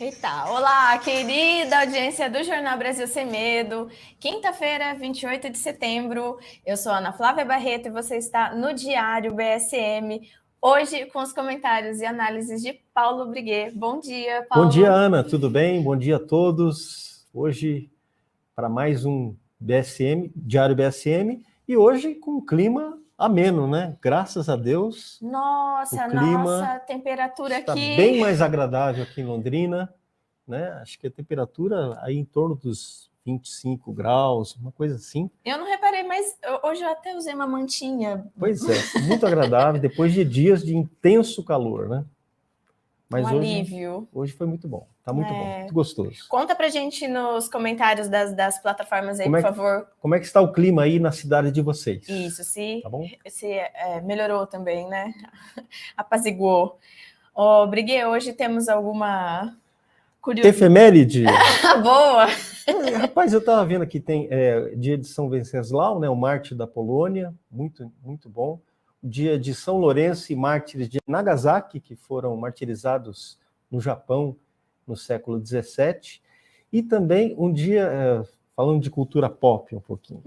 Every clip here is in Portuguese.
Eita, olá, querida audiência do Jornal Brasil Sem Medo. Quinta-feira, 28 de setembro. Eu sou Ana Flávia Barreto e você está no Diário BSM. Hoje com os comentários e análises de Paulo Briguet. Bom dia, Paulo. Bom dia, Ana. Tudo bem? Bom dia a todos. Hoje para mais um BSM, Diário BSM, e hoje com um clima ameno, né? Graças a Deus. Nossa, o clima nossa temperatura está aqui bem mais agradável aqui em Londrina, né? Acho que a temperatura aí em torno dos 25 graus, uma coisa assim. Eu não reparei, mas hoje eu até usei uma mantinha. Pois é, muito agradável, depois de dias de intenso calor, né? Mas alívio. Hoje foi muito bom, tá muito bom, muito gostoso. Conta pra gente nos comentários das plataformas aí, por favor. Como é que está o clima aí na cidade de vocês? Isso, se tá bom? Melhorou também, né? Apaziguou. Briguet, hoje temos alguma curiosidade? Efeméride? Boa! Rapaz, eu estava vendo aqui, tem dia de São Venceslau, né, o mártir da Polônia, muito, muito bom. O dia de São Lourenço e mártires de Nagasaki, que foram martirizados no Japão no século XVII. E também um dia, falando de cultura pop um pouquinho,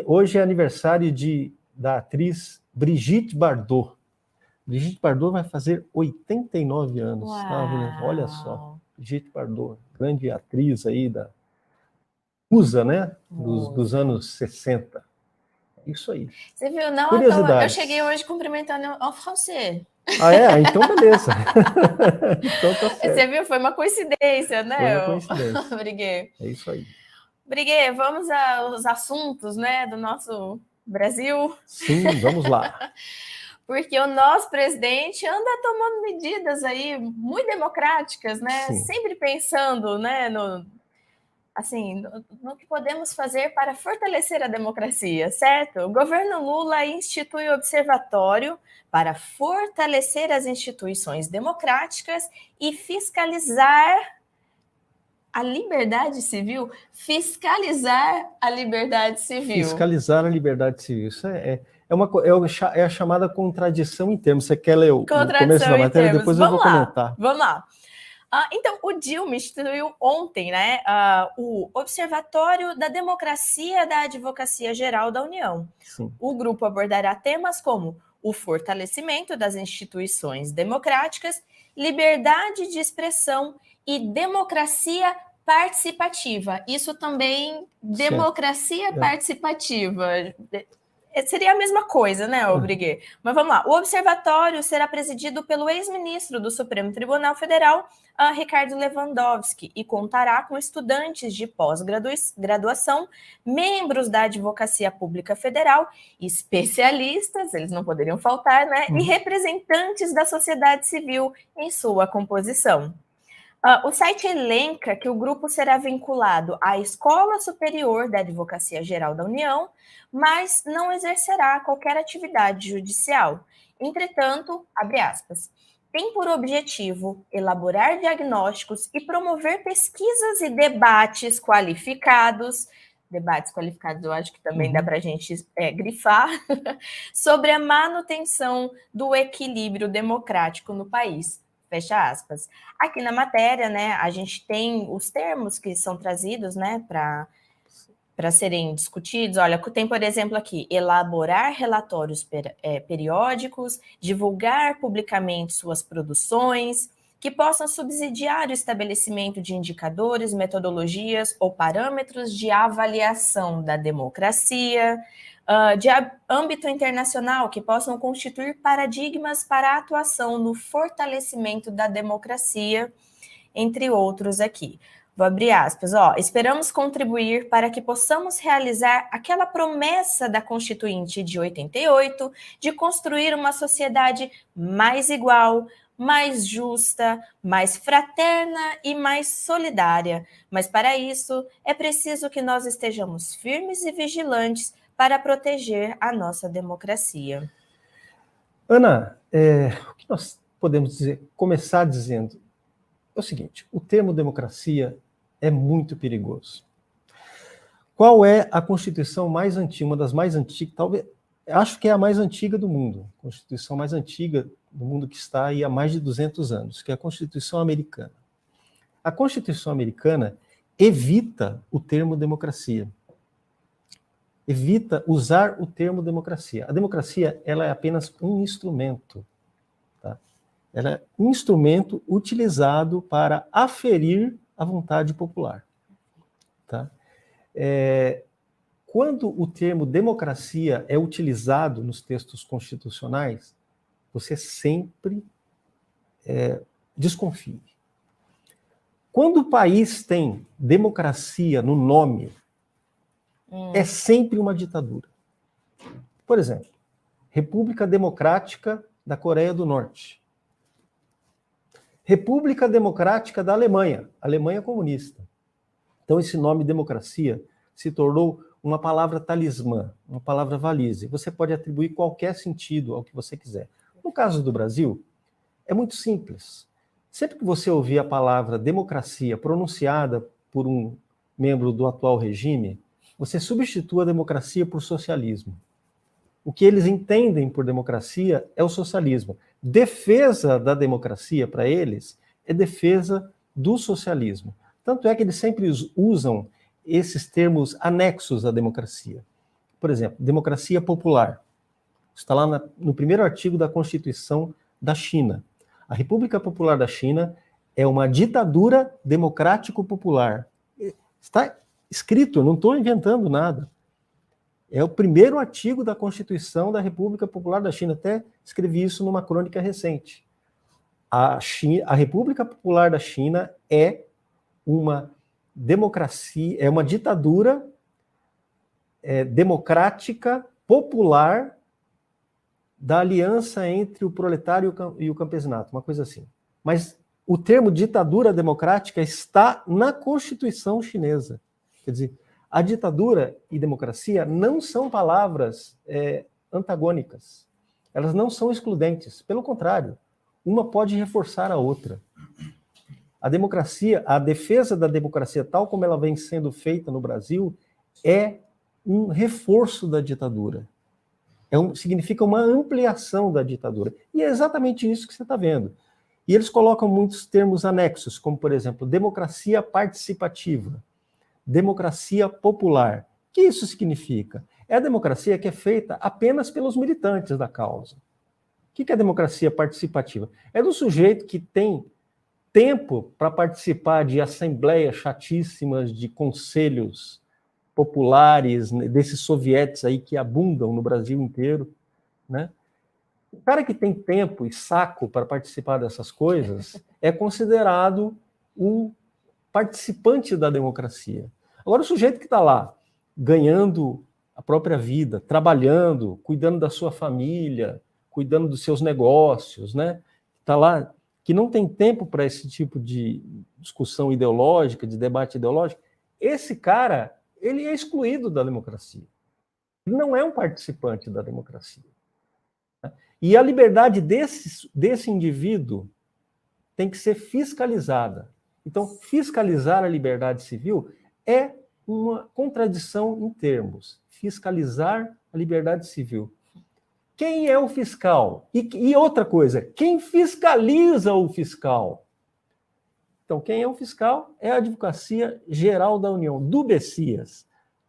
hoje é aniversário da atriz Brigitte Bardot. Brigitte Bardot vai fazer 89 anos. Tá? Olha só, Brigitte Bardot, grande atriz aí da musa, né? Dos anos 60. Isso aí. Você viu, não? Curiosidades. Eu cheguei hoje cumprimentando en français. Ah, é? Então beleza. Então tá certo. Você viu? Foi uma coincidência, né? Foi uma coincidência. Briguet. É isso aí. Briguet, vamos aos assuntos, né, do nosso Brasil? Sim, vamos lá. Porque o nosso presidente anda tomando medidas aí muito democráticas, né? Sim. Sempre pensando, né, no que podemos fazer para fortalecer a democracia, certo? O governo Lula institui o observatório para fortalecer as instituições democráticas e fiscalizar a liberdade civil. Fiscalizar a liberdade civil. Fiscalizar a liberdade civil. Isso é a chamada contradição em termos. Você quer ler o começo da matéria? Depois eu vou comentar. Vamos lá. Então, o Dilma instituiu ontem, né, o Observatório da Democracia da Advocacia Geral da União. Sim. O grupo abordará temas como o fortalecimento das instituições democráticas, liberdade de expressão e democracia participativa. Isso também, democracia participativa. Seria a mesma coisa, né, Briguet? Mas vamos lá. O observatório será presidido pelo ex-ministro do Supremo Tribunal Federal, Ricardo Lewandowski, e contará com estudantes de pós-graduação, membros da Advocacia Pública Federal, especialistas, eles não poderiam faltar, né, e representantes da sociedade civil em sua composição. O site elenca que o grupo será vinculado à Escola Superior da Advocacia Geral da União, mas não exercerá qualquer atividade judicial. Entretanto, abre aspas, tem por objetivo elaborar diagnósticos e promover pesquisas e debates qualificados. Debates qualificados eu acho que também dá para a gente grifar, sobre a manutenção do equilíbrio democrático no país. Fecha aspas. Aqui na matéria, né, a gente tem os termos que são trazidos, né, para serem discutidos. Olha, tem, por exemplo, aqui, elaborar relatórios periódicos, divulgar publicamente suas produções, que possam subsidiar o estabelecimento de indicadores, metodologias ou parâmetros de avaliação da democracia, de âmbito internacional, que possam constituir paradigmas para a atuação no fortalecimento da democracia, entre outros aqui. Vou abrir aspas. Esperamos contribuir para que possamos realizar aquela promessa da Constituinte de 88 de construir uma sociedade mais igual, mais justa, mais fraterna e mais solidária. Mas para isso é preciso que nós estejamos firmes e vigilantes para proteger a nossa democracia. Ana, o que nós podemos começar dizendo é o seguinte: o termo democracia é muito perigoso. Qual é a Constituição mais antiga, uma das mais antigas, talvez, acho que é a mais antiga do mundo, a Constituição mais antiga do mundo, que está aí há mais de 200 anos, que é a Constituição Americana. A Constituição americana evita o termo democracia. Evita usar o termo democracia. A democracia, ela é apenas um instrumento. Tá? Ela é um instrumento utilizado para aferir a vontade popular. Tá? Quando o termo democracia é utilizado nos textos constitucionais, você sempre desconfie. Quando o país tem democracia no nome, é sempre uma ditadura. Por exemplo, República Democrática da Coreia do Norte. República Democrática da Alemanha, Alemanha comunista. Então, esse nome democracia se tornou uma palavra talismã, uma palavra valise. Você pode atribuir qualquer sentido ao que você quiser. No caso do Brasil, é muito simples. Sempre que você ouvir a palavra democracia pronunciada por um membro do atual regime, você substitua a democracia por socialismo. O que eles entendem por democracia é o socialismo. Defesa da democracia, para eles, é defesa do socialismo. Tanto é que eles sempre usam esses termos anexos à democracia. Por exemplo, democracia popular. Está lá no primeiro artigo da Constituição da China. A República Popular da China é uma ditadura democrático-popular. Está escrito, eu não estou inventando nada. É o primeiro artigo da Constituição da República Popular da China. Até escrevi isso numa crônica recente. A República Popular da China é uma democracia, é uma ditadura democrática, popular, da aliança entre o proletário e o campesinato, uma coisa assim. Mas o termo ditadura democrática está na Constituição chinesa. Quer dizer, a ditadura e democracia não são palavras antagônicas. Elas não são excludentes. Pelo contrário, uma pode reforçar a outra. A democracia, a defesa da democracia, tal como ela vem sendo feita no Brasil, é um reforço da ditadura. Significa uma ampliação da ditadura. E é exatamente isso que você está vendo. E eles colocam muitos termos anexos, como, por exemplo, democracia participativa, democracia popular. O que isso significa? É a democracia que é feita apenas pelos militantes da causa. O que é a democracia participativa? É do sujeito que tem tempo para participar de assembleias chatíssimas, de conselhos populares, desses sovietes aí que abundam no Brasil inteiro, né? O cara que tem tempo e saco para participar dessas coisas é considerado um participante da democracia. Agora, o sujeito que está lá, ganhando a própria vida, trabalhando, cuidando da sua família, cuidando dos seus negócios, né? Está lá, que não tem tempo para esse tipo de discussão ideológica, de debate ideológico, esse cara, ele é excluído da democracia. Ele não é um participante da democracia. E a liberdade desse indivíduo tem que ser fiscalizada. Então, fiscalizar a liberdade civil é uma contradição em termos. Fiscalizar a liberdade civil. Quem é o fiscal? E outra coisa, quem fiscaliza o fiscal? Então, quem é o fiscal? É a Advocacia Geral da União, do Bessias.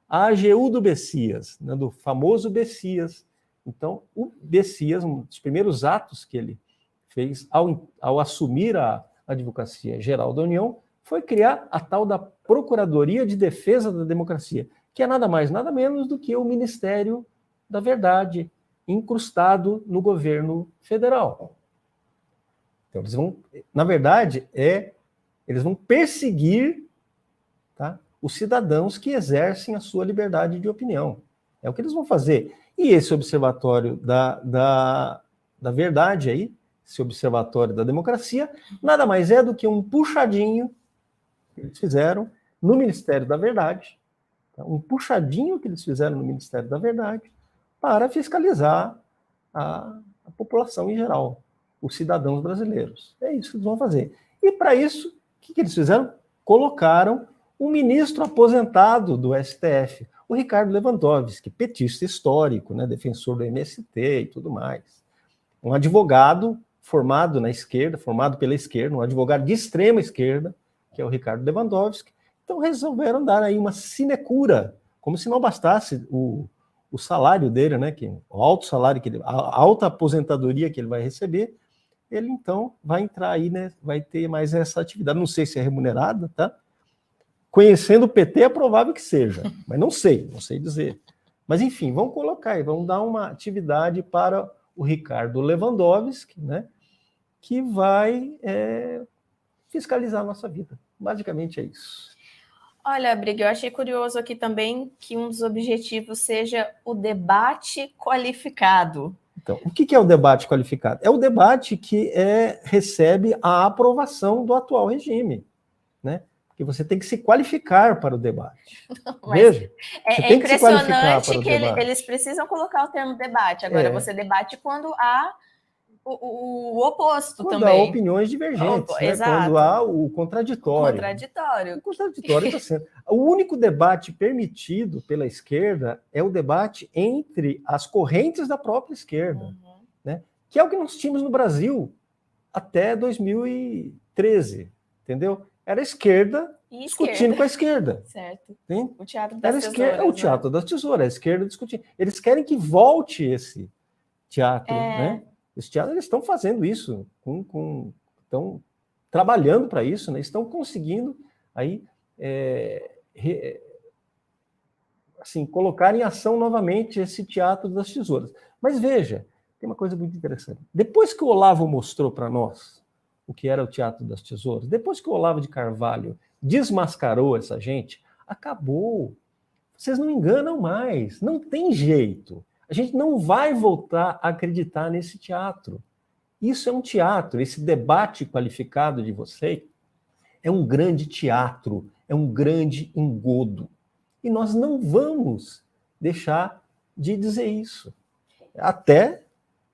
A AGU do Bessias, né, do famoso Bessias. Então, o Bessias, um dos primeiros atos que ele fez ao assumir a Advocacia Geral da União, foi criar a tal da Procuradoria de Defesa da Democracia, que é nada mais, nada menos do que o Ministério da Verdade, incrustado no governo federal. Então, eles vão, na verdade, eles vão perseguir, tá, os cidadãos que exercem a sua liberdade de opinião. É o que eles vão fazer. E esse observatório da verdade aí, esse observatório da democracia, nada mais é do que um puxadinho que eles fizeram no Ministério da Verdade, tá? Um puxadinho que eles fizeram no Ministério da Verdade para fiscalizar a população em geral, os cidadãos brasileiros. É isso que eles vão fazer. E para isso, o que eles fizeram? Colocaram um ministro aposentado do STF, o Ricardo Lewandowski, petista histórico, né, defensor do MST e tudo mais. Um advogado formado na esquerda, formado pela esquerda, um advogado de extrema esquerda, que é o Ricardo Lewandowski. Então resolveram dar aí uma sinecura, como se não bastasse o salário dele, né, o alto salário, a alta aposentadoria que ele vai receber, ele então vai entrar aí, né, vai ter mais essa atividade. Não sei se é remunerada, tá? Conhecendo o PT é provável que seja, mas não sei dizer. Mas enfim, vamos colocar aí, vamos dar uma atividade para o Ricardo Lewandowski, né, que vai fiscalizar a nossa vida. Basicamente é isso. Olha, Briga, eu achei curioso aqui também que um dos objetivos seja o debate qualificado. Então, o que é o debate qualificado? É o debate que recebe a aprovação do atual regime, né? Porque você tem que se qualificar para o debate. Veja, você tem que se qualificar para o debate. Eles precisam colocar o termo debate. Agora, você debate quando há o oposto quando também. Quando há opiniões divergentes, né? Quando há o contraditório. O contraditório está sendo. O único debate permitido pela esquerda é o debate entre as correntes da própria esquerda, né? Que é o que nós tínhamos no Brasil até 2013, entendeu? Era a esquerda discutindo com a esquerda. Certo. Hein? O teatro das tesouras. É o teatro das tesouras, a esquerda discutindo. Eles querem que volte esse teatro, né? Esse teatro, eles estão fazendo isso, estão trabalhando para isso, né? Estão conseguindo aí assim, colocar em ação novamente esse teatro das tesouras. Mas veja, tem uma coisa muito interessante. Depois que o Olavo mostrou para nós o que era o teatro das tesouras, depois que o Olavo de Carvalho desmascarou essa gente, acabou. Vocês não enganam mais, não tem jeito. A gente não vai voltar a acreditar nesse teatro. Isso é um teatro, esse debate qualificado de vocês é um grande teatro, é um grande engodo. E nós não vamos deixar de dizer isso. Até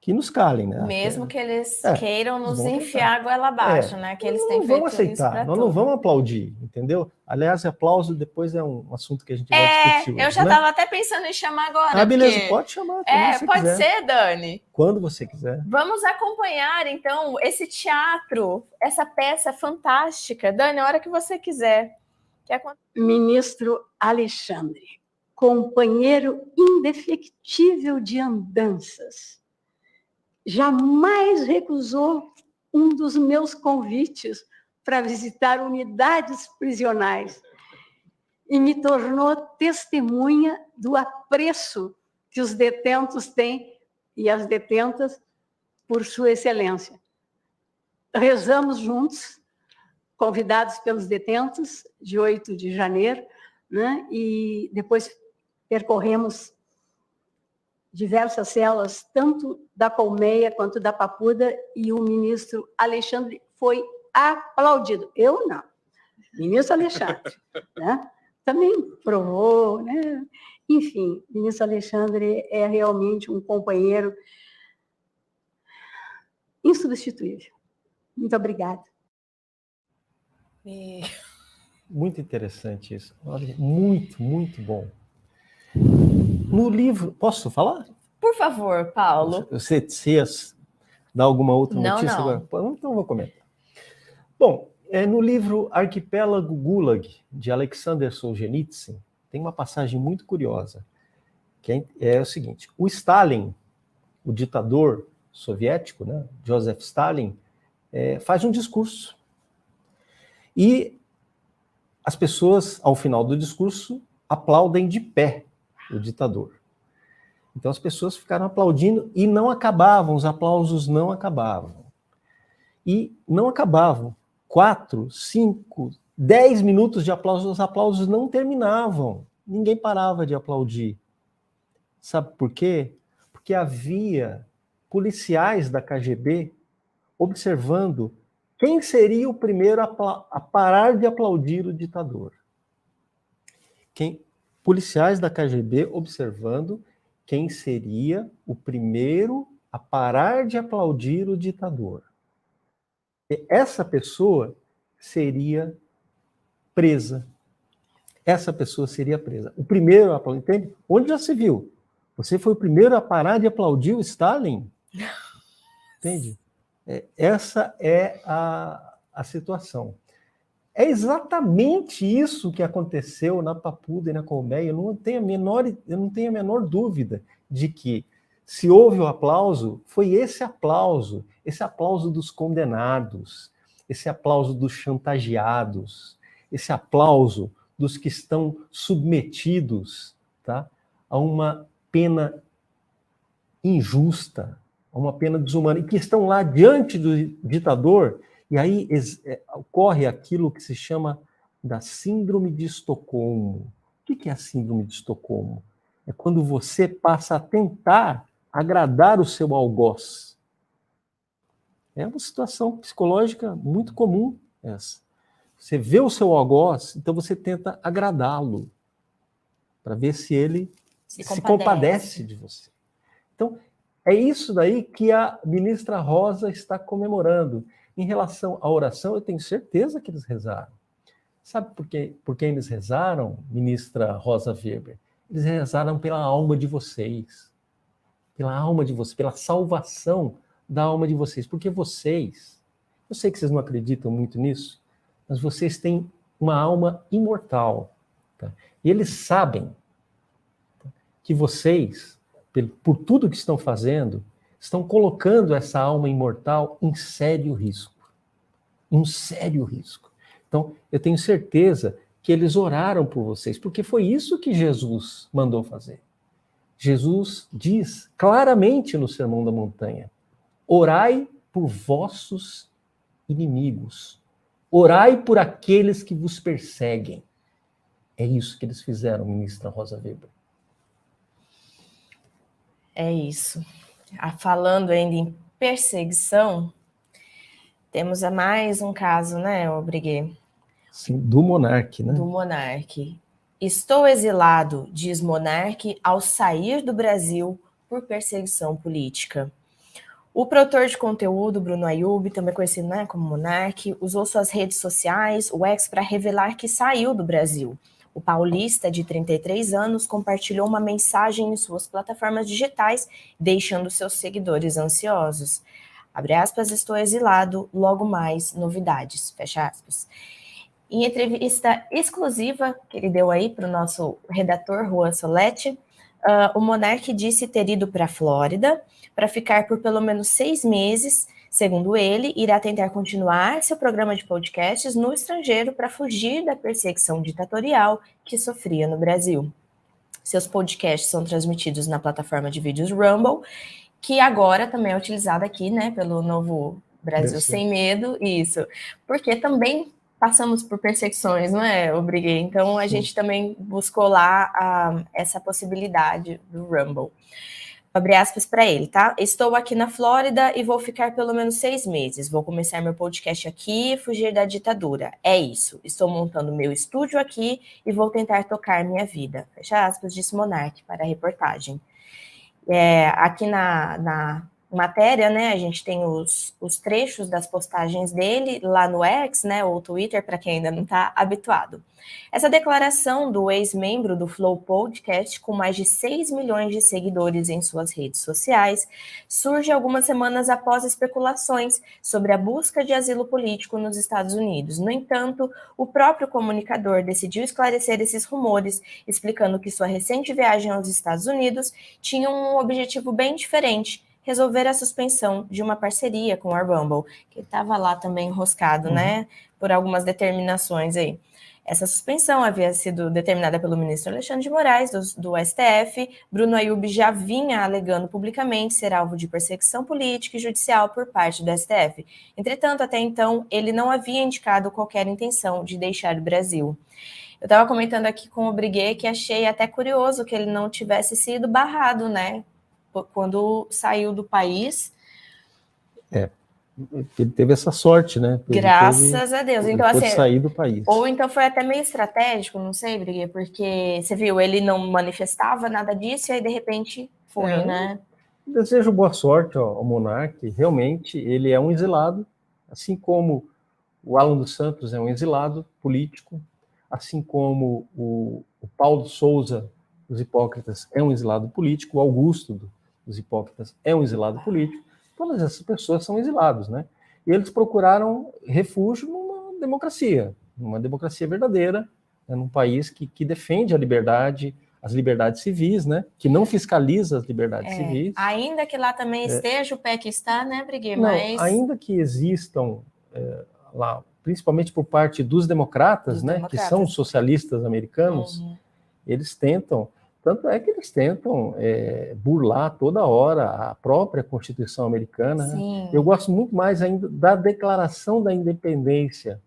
que nos calem, né? Mesmo que eles queiram nos enfiar a goela abaixo, né? Que eles têm feito vamos aceitar, nós não vamos aplaudir, entendeu? Aliás, aplauso depois é um assunto que a gente vai discutir hoje, eu já estava até pensando em chamar agora. Ah, beleza, pode chamar. Pode ser, Dani. Quando você quiser. Vamos acompanhar, então, esse teatro, essa peça fantástica. Dani, a hora que você quiser. Ministro Alexandre, companheiro indefectível de andanças, jamais recusou um dos meus convites para visitar unidades prisionais e me tornou testemunha do apreço que os detentos têm e as detentas por sua excelência. Rezamos juntos, convidados pelos detentos, de 8 de janeiro, né? E depois percorremos diversas celas, tanto da Colmeia quanto da Papuda, e o ministro Alexandre foi aplaudido. Eu não. Ministro Alexandre, né? Também provou, né? Enfim, o ministro Alexandre é realmente um companheiro insubstituível. Muito obrigada. Muito interessante isso. Olha, muito, muito bom. No livro... Posso falar? Por favor, Paulo. Você dá alguma outra notícia agora? Então vou comentar. Bom, no livro Arquipélago Gulag, de Alexander Solzhenitsyn, tem uma passagem muito curiosa, que é o seguinte: o Stalin, o ditador soviético, né, Joseph Stalin, faz um discurso. E as pessoas, ao final do discurso, aplaudem de pé o ditador. Então as pessoas ficaram aplaudindo e não acabavam, os aplausos não acabavam. E não acabavam. 4, 5, 10 minutos de aplausos, os aplausos não terminavam. Ninguém parava de aplaudir. Sabe por quê? Porque havia policiais da KGB observando quem seria o primeiro a parar de aplaudir o ditador. Policiais da KGB observando quem seria o primeiro a parar de aplaudir o ditador. E essa pessoa seria presa. Essa pessoa seria presa. O primeiro a aplaudir, entende? Onde já se viu? Você foi o primeiro a parar de aplaudir o Stalin? Entende? Essa é a situação. É exatamente isso que aconteceu na Papuda e na Colmeia. Eu não tenho a menor dúvida de que, se houve o aplauso, foi esse aplauso dos condenados, esse aplauso dos chantageados, esse aplauso dos que estão submetidos, tá, a uma pena injusta, a uma pena desumana, e que estão lá diante do ditador. E aí ocorre aquilo que se chama da síndrome de Estocolmo. O que é a síndrome de Estocolmo? É quando você passa a tentar agradar o seu algoz. É uma situação psicológica muito comum essa. Você vê o seu algoz, então você tenta agradá-lo, para ver se ele se compadece de você. Então, é isso daí que a ministra Rosa está comemorando. Em relação à oração, eu tenho certeza que eles rezaram. Sabe por que eles rezaram, ministra Rosa Weber? Eles rezaram pela alma de vocês. Pela alma de vocês, pela salvação da alma de vocês. Porque vocês, eu sei que vocês não acreditam muito nisso, mas vocês têm uma alma imortal. Tá? E eles sabem que vocês, por tudo que estão fazendo, estão colocando essa alma imortal em sério risco. Em um sério risco. Então, eu tenho certeza que eles oraram por vocês, porque foi isso que Jesus mandou fazer. Jesus diz claramente no Sermão da Montanha: orai por vossos inimigos. Orai por aqueles que vos perseguem. É isso que eles fizeram, ministra Rosa Weber. É isso. Falando ainda em perseguição, temos mais um caso, né, Briguet? Sim, do monarca, né? Do monarca. Estou exilado, diz monarca ao sair do Brasil por perseguição política. O produtor de conteúdo, Bruno Ayub, também conhecido, né, como monarca, usou suas redes sociais, o X, para revelar que saiu do Brasil. O paulista, de 33 anos, compartilhou uma mensagem em suas plataformas digitais, deixando seus seguidores ansiosos. Abre aspas, estou exilado, logo mais novidades, fecha aspas. Em entrevista exclusiva que ele deu aí para o nosso redator, Juan Soletti, o monarca disse ter ido para a Flórida para ficar por pelo menos 6 meses. Segundo ele, irá tentar continuar seu programa de podcasts no estrangeiro para fugir da perseguição ditatorial que sofria no Brasil. Seus podcasts são transmitidos na plataforma de vídeos Rumble, que agora também é utilizada aqui, né, pelo novo Brasil Sem Medo, isso, porque também passamos por perseguições, não é, Briguet? Então a gente também buscou lá essa possibilidade do Rumble. Abre aspas para ele, tá? Estou aqui na Flórida e vou ficar pelo menos 6 meses. Vou começar meu podcast aqui e fugir da ditadura. É isso. Estou montando meu estúdio aqui e vou tentar tocar minha vida. Fecha aspas, disse Monark para a reportagem. Aqui na matéria, né, a gente tem os trechos das postagens dele lá no X, né, ou Twitter, para quem ainda não está habituado. Essa declaração do ex-membro do Flow Podcast, com mais de 6 milhões de seguidores em suas redes sociais, surge algumas semanas após especulações sobre a busca de asilo político nos Estados Unidos. No entanto, o próprio comunicador decidiu esclarecer esses rumores, explicando que sua recente viagem aos Estados Unidos tinha um objetivo bem diferente: resolver a suspensão de uma parceria com a Rumble, que estava lá também enroscado, né, por algumas determinações aí. Essa suspensão havia sido determinada pelo ministro Alexandre de Moraes, do STF. Bruno Ayub já vinha alegando publicamente ser alvo de perseguição política e judicial por parte do STF. Entretanto, até então, ele não havia indicado qualquer intenção de deixar o Brasil. Eu estava comentando aqui com o Briguet que achei até curioso que ele não tivesse sido barrado, né, quando saiu do país. Ele teve essa sorte, né? Graças a Deus. Então, pôde assim, sair do país. Ou então foi até meio estratégico, não sei, Briguet, porque você viu, ele não manifestava nada disso e aí de repente foi, né? Desejo boa sorte ao monarca. Realmente ele é um exilado, assim como o Alan dos Santos é um exilado político, assim como o Paulo Souza dos Hipócritas é um exilado político, o Augusto dos Hipócritas é um exilado político. Todas essas pessoas são exilados, né? E eles procuraram refúgio numa democracia, numa democracia verdadeira, né, num país que defende a liberdade, as liberdades civis, né, que não fiscaliza as liberdades civis. Ainda que lá também esteja o Paquistão, né, Brigui? Não, ainda que existam lá, principalmente por parte dos democratas, né, que são os socialistas americanos, eles tentam, tanto é que eles tentam burlar toda hora a própria Constituição americana. Né? Eu gosto muito mais ainda da Declaração da Independência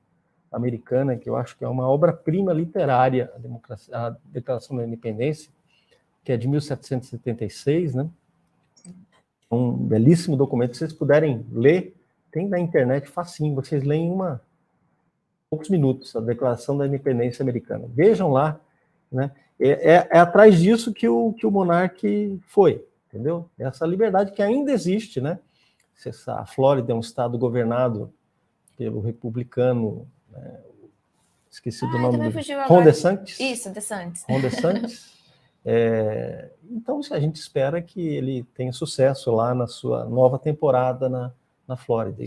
americana, que eu acho que é uma obra-prima literária, a Declaração da Independência, que é de 1776, né? Um belíssimo documento, se vocês puderem ler, tem na internet facinho, vocês leem em poucos minutos, a Declaração da Independência Americana. Vejam lá, né? É atrás disso que o monarca foi, entendeu? Essa liberdade que ainda existe, né? A Flórida é um estado governado pelo republicano, né? Esqueci do nome dele. Ron DeSantis. Isso, DeSantis. Ron DeSantis. Então, a gente espera que ele tenha sucesso lá na sua nova temporada na Flórida.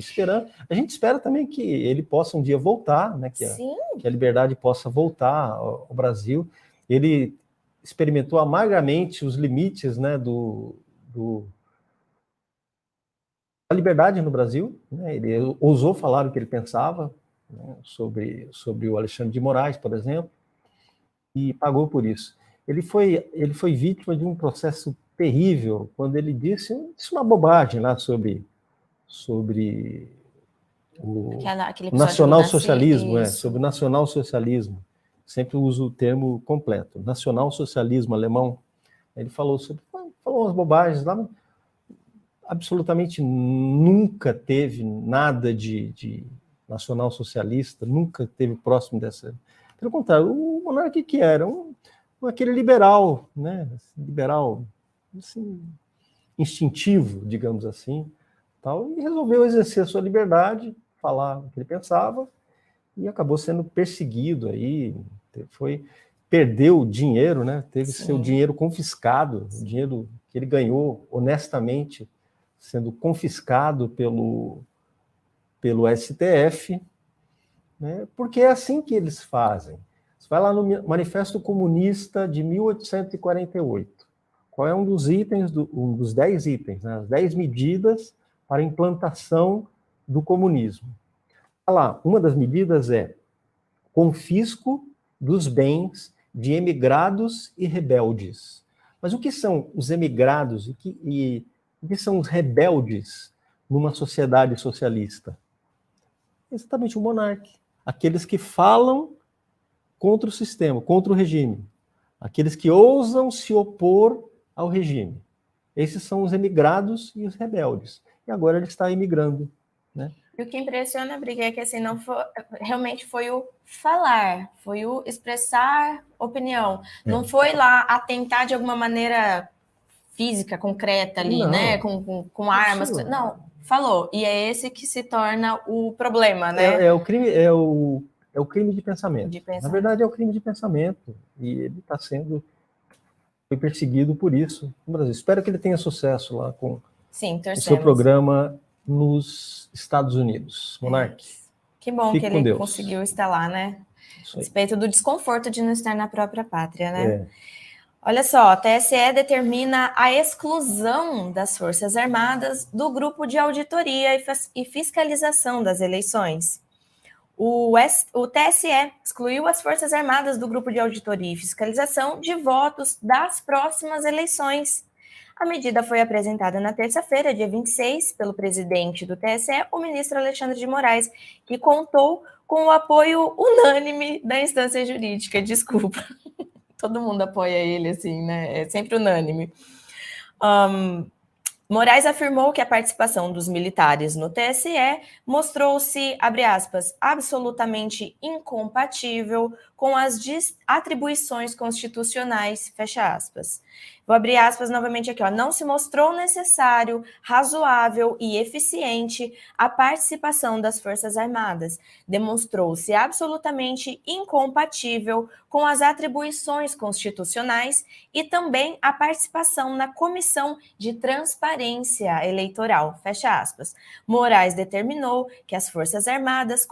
A gente espera também que ele possa um dia voltar, né, que a liberdade possa voltar ao Brasil. Ele experimentou amargamente os limites, né, da liberdade no Brasil. Né, ele ousou falar o que ele pensava, né, sobre o Alexandre de Moraes, por exemplo, e pagou por isso. Ele foi vítima de um processo terrível quando ele disse uma bobagem lá sobre o nacionalsocialismo, sobre o nacionalsocialismo. Sempre uso o termo completo, nacionalsocialismo alemão. Ele falou umas bobagens lá, absolutamente nunca teve nada de nacionalsocialista, nunca teve próximo dessa. Pelo contrário, o monarca que era aquele liberal, né? Liberal, assim, instintivo, digamos assim, tal, e resolveu exercer a sua liberdade, falar o que ele pensava, e acabou sendo perseguido aí, perdeu dinheiro, né? Teve seu dinheiro confiscado, o dinheiro que ele ganhou honestamente, sendo confiscado pelo STF, né? Porque é assim que eles fazem. Você vai lá no Manifesto Comunista de 1848. Qual é um dos 10 itens, né? As 10 medidas para a implantação do comunismo. Lá, uma das medidas é confisco dos bens de emigrados e rebeldes. Mas o que são os emigrados e o que são os rebeldes numa sociedade socialista? Exatamente o monarca. Aqueles que falam contra o sistema, contra o regime. Aqueles que ousam se opor ao regime. Esses são os emigrados e os rebeldes. E agora ele está imigrando, né? E o que impressiona, Brigui, é que assim, realmente foi o falar, foi o expressar opinião. Não foi lá atentar de alguma maneira física, concreta ali, não, né? Com armas. Não, falou. E é esse que se torna o problema, né? O crime, é o crime de pensamento. Na verdade, é o crime de pensamento. E ele está foi perseguido por isso no Brasil. Espero que ele tenha sucesso lá com o seu programa nos Estados Unidos. Monarque. Que bom que ele conseguiu estar lá, né? A respeito do desconforto de não estar na própria pátria, né? Olha só, a TSE determina a exclusão das Forças Armadas do grupo de auditoria e fiscalização das eleições. O TSE excluiu as Forças Armadas do grupo de auditoria e fiscalização de votos das próximas eleições. A medida foi apresentada na terça-feira, dia 26, pelo presidente do TSE, o ministro Alexandre de Moraes, que contou com o apoio unânime da instância jurídica. Desculpa, todo mundo apoia ele, assim, né? É sempre unânime. Moraes afirmou que a participação dos militares no TSE mostrou-se, abre aspas, absolutamente incompatível com com as atribuições constitucionais, fecha aspas. Vou abrir aspas novamente aqui, ó. Não se mostrou necessário, razoável e eficiente a participação das Forças Armadas. Demonstrou-se absolutamente incompatível com as atribuições constitucionais e também a participação na Comissão de Transparência Eleitoral, fecha aspas. Moraes determinou que as Forças Armadas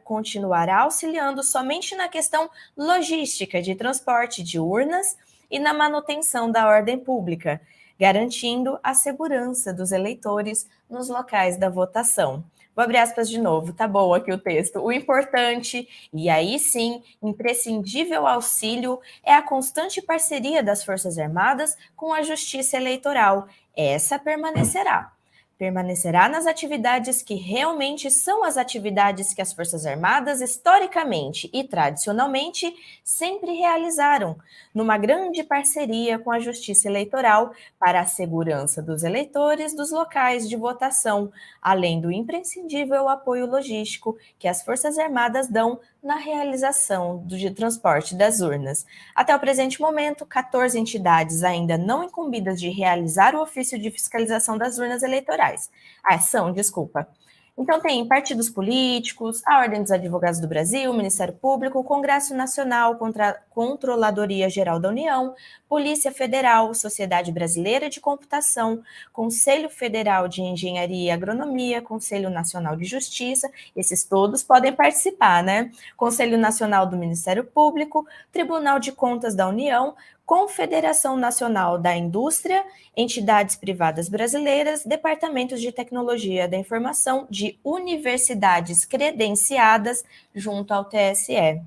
continuará auxiliando somente na questão logística de transporte de urnas e na manutenção da ordem pública, garantindo a segurança dos eleitores nos locais da votação. Vou abrir aspas de novo, tá bom aqui o texto. O importante, e aí sim, imprescindível auxílio é a constante parceria das Forças Armadas com a Justiça Eleitoral. Essa permanecerá nas atividades que realmente são as atividades que as Forças Armadas, historicamente e tradicionalmente, sempre realizaram, numa grande parceria com a Justiça Eleitoral para a segurança dos eleitores dos locais de votação, além do imprescindível apoio logístico que as Forças Armadas dão na realização do transporte das urnas. Até o presente momento, 14 entidades ainda não incumbidas de realizar o ofício de fiscalização das urnas eleitorais. Então tem partidos políticos, a Ordem dos Advogados do Brasil, o Ministério Público, o Congresso Nacional, Controladoria Geral da União, Polícia Federal, Sociedade Brasileira de Computação, Conselho Federal de Engenharia e Agronomia, Conselho Nacional de Justiça, esses todos podem participar, né? Conselho Nacional do Ministério Público, Tribunal de Contas da União, Confederação Nacional da Indústria, entidades privadas brasileiras, departamentos de tecnologia da informação de universidades credenciadas junto ao TSE.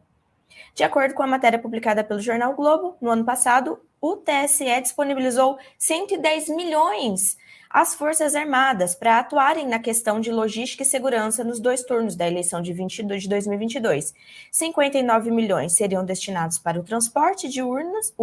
De acordo com a matéria publicada pelo Jornal o Globo, no ano passado, o TSE disponibilizou 110 milhões às Forças Armadas para atuarem na questão de logística e segurança nos 2 turnos da eleição de 2022. 59 milhões seriam destinados para o transporte de urnas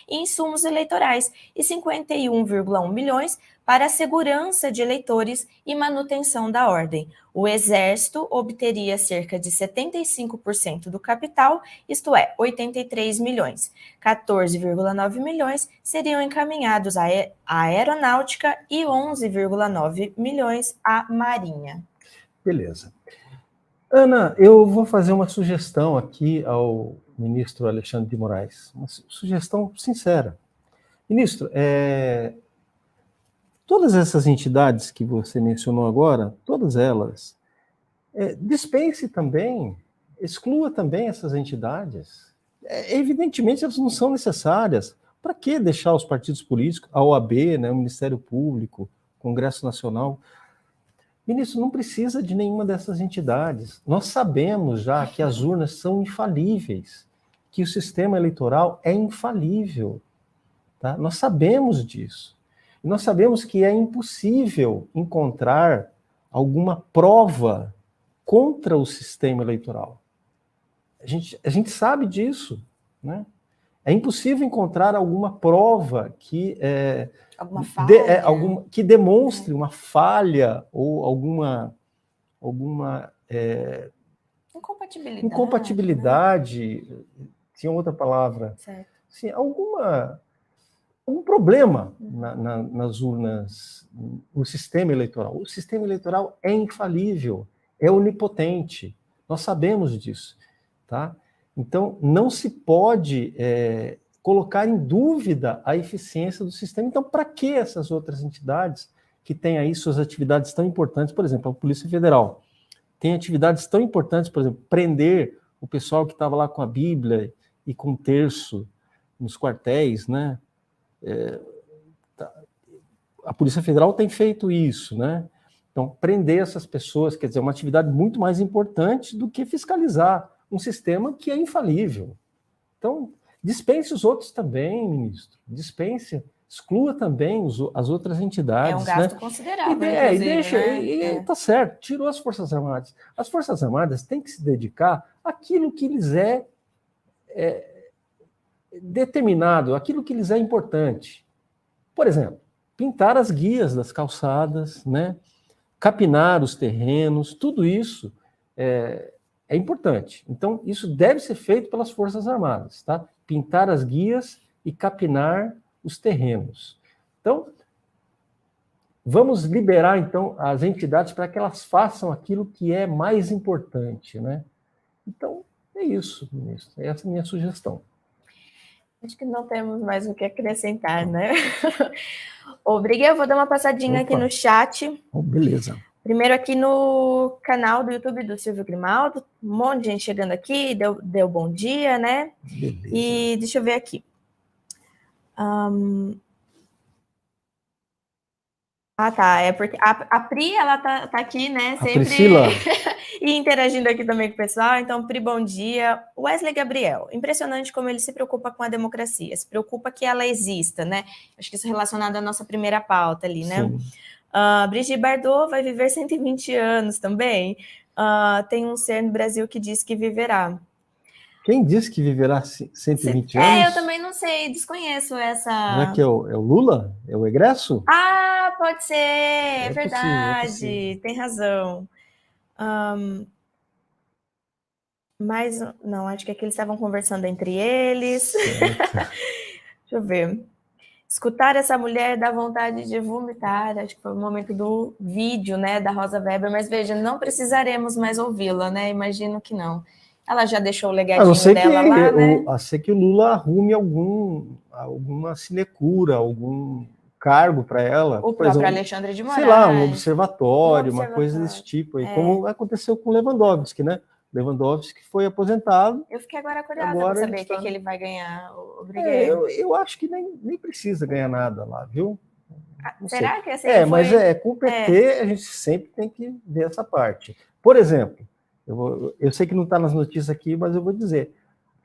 e insumos eleitorais e 51,1 milhões para a segurança de eleitores e manutenção da ordem. O Exército obteria cerca de 75% do capital, isto é, 83 milhões. 14,9 milhões seriam encaminhados à Aeronáutica e 11,9 milhões à Marinha. Beleza. Ana, eu vou fazer uma sugestão aqui ao ministro Alexandre de Moraes, uma sugestão sincera. Ministro, todas essas entidades que você mencionou agora, todas elas, dispense também, exclua também essas entidades. Evidentemente, elas não são necessárias. Para que deixar os partidos políticos, a OAB, né, o Ministério Público, o Congresso Nacional? Ministro, não precisa de nenhuma dessas entidades. Nós sabemos já que as urnas são infalíveis, que o sistema eleitoral é infalível. Tá? Nós sabemos disso. E nós sabemos que é impossível encontrar alguma prova contra o sistema eleitoral. A gente sabe disso, né? É impossível encontrar alguma prova que que demonstre uma falha ou alguma incompatibilidade, né? Tinha outra palavra, certo. Sim, algum problema nas urnas, no sistema eleitoral. O sistema eleitoral é infalível, é onipotente, nós sabemos disso, tá? Então, não se pode colocar em dúvida a eficiência do sistema. Então, para que essas outras entidades que têm aí suas atividades tão importantes, por exemplo, a Polícia Federal, tem atividades tão importantes, por exemplo, prender o pessoal que estava lá com a Bíblia e com o terço nos quartéis, né? A Polícia Federal tem feito isso, né? Então, prender essas pessoas, quer dizer, é uma atividade muito mais importante do que fiscalizar um sistema que é infalível. Então, dispense os outros também, ministro. Dispense, exclua também as outras entidades. É um gasto, né? Considerável, Tá certo, tirou as Forças Armadas. As Forças Armadas têm que se dedicar àquilo que lhes é determinado, aquilo que lhes é importante. Por exemplo, pintar as guias das calçadas, né? Capinar os terrenos, tudo isso é importante. Então, isso deve ser feito pelas Forças Armadas, tá? Pintar as guias e capinar os terrenos. Então, vamos liberar, então, as entidades para que elas façam aquilo que é mais importante, né? Então, é isso, ministro. Essa é a minha sugestão. Acho que não temos mais o que acrescentar, né? Obrigada, eu vou dar uma passadinha aqui no chat. Beleza. Primeiro aqui no canal do YouTube do Silvio Grimaldo, um monte de gente chegando aqui, deu bom dia, né? Beleza. E deixa eu ver aqui. Tá, é porque a Pri, ela tá aqui, né, sempre Priscila. e interagindo aqui também com o pessoal, então, Pri, bom dia. Wesley Gabriel, impressionante como ele se preocupa com a democracia, se preocupa que ela exista, né, acho que isso é relacionado à nossa primeira pauta ali, né. Brigitte Bardot vai viver 120 anos também, tem um ser no Brasil que diz que viverá. Quem disse que viverá 120 anos? Eu também não sei, desconheço essa... Não é que é o Lula? É o egresso? Pode ser, é verdade, possível. Tem razão. Mas, não, acho que aqui eles estavam conversando entre eles. Deixa eu ver. Escutar essa mulher dá vontade de vomitar, acho que foi o momento do vídeo, né, da Rosa Weber, mas veja, não precisaremos mais ouvi-la, né, imagino que não. Ela já deixou o legadinho dela lá, né? A ser que o Lula arrume alguma sinecura, algum cargo para ela. O próprio Alexandre de Moraes. Sei lá, um observatório, uma coisa desse tipo. Aí, como aconteceu com o Lewandowski, né? Lewandowski foi aposentado. Eu fiquei agora curiosa para saber o que ele vai ganhar, o eu acho que nem precisa ganhar nada lá, viu? Será que assim mas com o PT a gente sempre tem que ver essa parte. Por exemplo, eu sei que não está nas notícias aqui, mas eu vou dizer.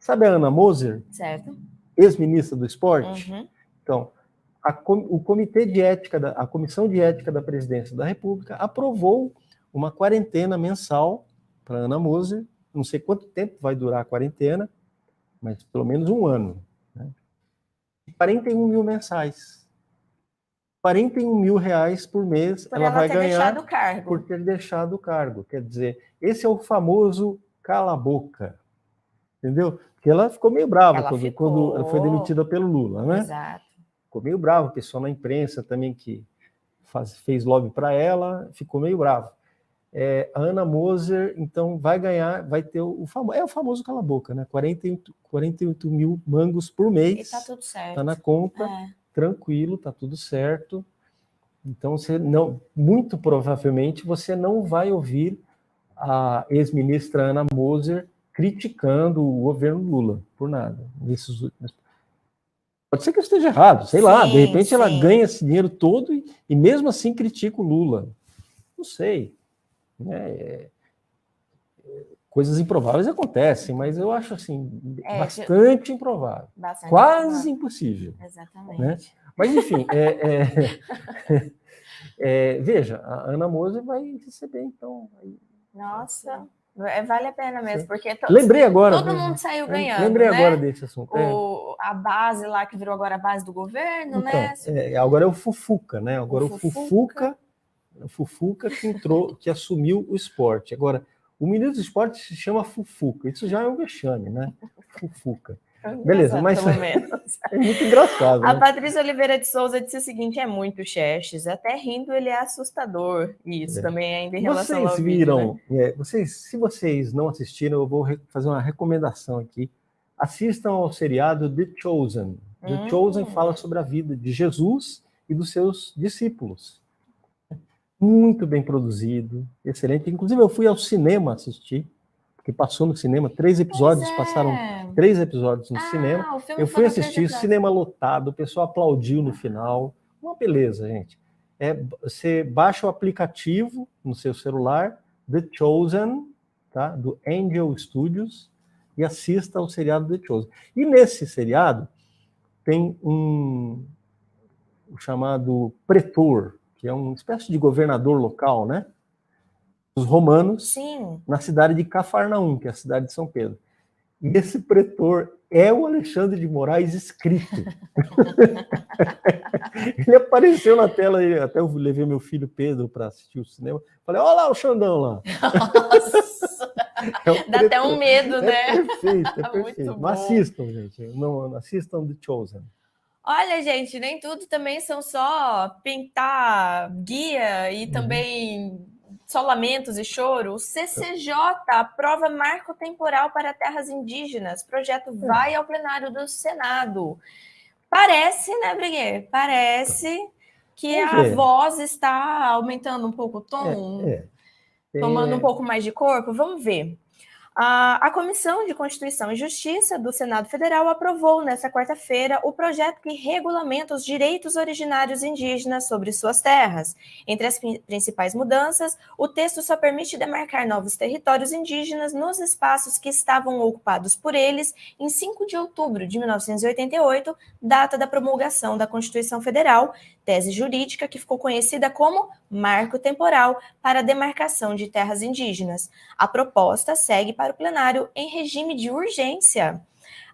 Sabe a Ana Moser? Certo. Ex-ministra do Esporte? Uhum. Então, o Comitê de Ética, a Comissão de Ética da Presidência da República aprovou uma quarentena mensal para Ana Moser. Não sei quanto tempo vai durar a quarentena, mas pelo menos um ano. Né? 41 mil mensais. 41 mil reais por mês ela vai ganhar por ter deixado o cargo. Quer dizer, esse é o famoso cala-boca. Entendeu? Porque ela ficou meio brava quando foi demitida pelo Lula, né? Exato. Ficou meio brava, o pessoal na imprensa também que fez lobby para ela, ficou meio bravo. A Ana Moser, então, vai ganhar, vai ter o famoso cala-boca, né? 48 mil mangos por mês. E tá tudo certo. Tá na conta, tranquilo, tá tudo certo. Então, muito provavelmente, você não vai ouvir a ex-ministra Ana Moser criticando o governo Lula, por nada. Pode ser que eu esteja errado, sei lá, de repente ela ganha esse dinheiro todo e mesmo assim critica o Lula. Não sei. Coisas improváveis acontecem, mas eu acho assim, bastante improvável. Quase impossível. Exatamente. Né? Mas, enfim, veja, a Ana Moser vai receber, então... Nossa, vale a pena mesmo, porque lembrei agora, todo mundo saiu ganhando, lembrei agora desse assunto. A base lá, que virou agora a base do governo, então, né? Agora é o Fufuca, né? Agora o Fufuca que assumiu o esporte. Agora, o ministro do esporte se chama Fufuca, isso já é um vexame, né? Fufuca. Beleza, mas é muito engraçado. A né? Patrícia Oliveira de Souza disse o seguinte: é muito Xerxes, até rindo ele é assustador. Isso também ainda em relação ao vídeo, né? Se vocês não assistiram, eu vou fazer uma recomendação aqui. Assistam ao seriado The Chosen. The Chosen fala sobre a vida de Jesus e dos seus discípulos. Muito bem produzido, excelente. Inclusive, eu fui ao cinema assistir, porque passou no cinema 3 episódios, passaram 3 episódios no cinema. Eu fui assistir, cinema lotado, o pessoal aplaudiu no final. Uma beleza, gente. Você baixa o aplicativo no seu celular, The Chosen, tá? Do Angel Studios, e assista ao seriado The Chosen. E nesse seriado tem o chamado pretor, que é uma espécie de governador local, né? Os romanos, na cidade de Cafarnaum, que é a cidade de São Pedro. E esse pretor é o Alexandre de Moraes escrito. Ele apareceu na tela, até eu levei meu filho Pedro para assistir o cinema. Falei, olha lá o Xandão lá. Nossa! Dá até um medo, né? É perfeito, é Muito perfeito. bom. Não assistam, gente. Não assistam The Chosen. Olha, gente, nem tudo também são só pintar guia e também só lamentos e choro. O CCJ aprova marco temporal para terras indígenas. Projeto vai ao plenário do Senado. Parece, né, Briguet? Parece que a voz está aumentando um pouco o tom, tomando um pouco mais de corpo. Vamos ver. A Comissão de Constituição e Justiça do Senado Federal aprovou nesta quarta-feira o projeto que regulamenta os direitos originários indígenas sobre suas terras. Entre as principais mudanças, o texto só permite demarcar novos territórios indígenas nos espaços que estavam ocupados por eles em 5 de outubro de 1988, data da promulgação da Constituição Federal, tese jurídica que ficou conhecida como Marco Temporal para a Demarcação de Terras Indígenas. A proposta segue para o plenário em regime de urgência.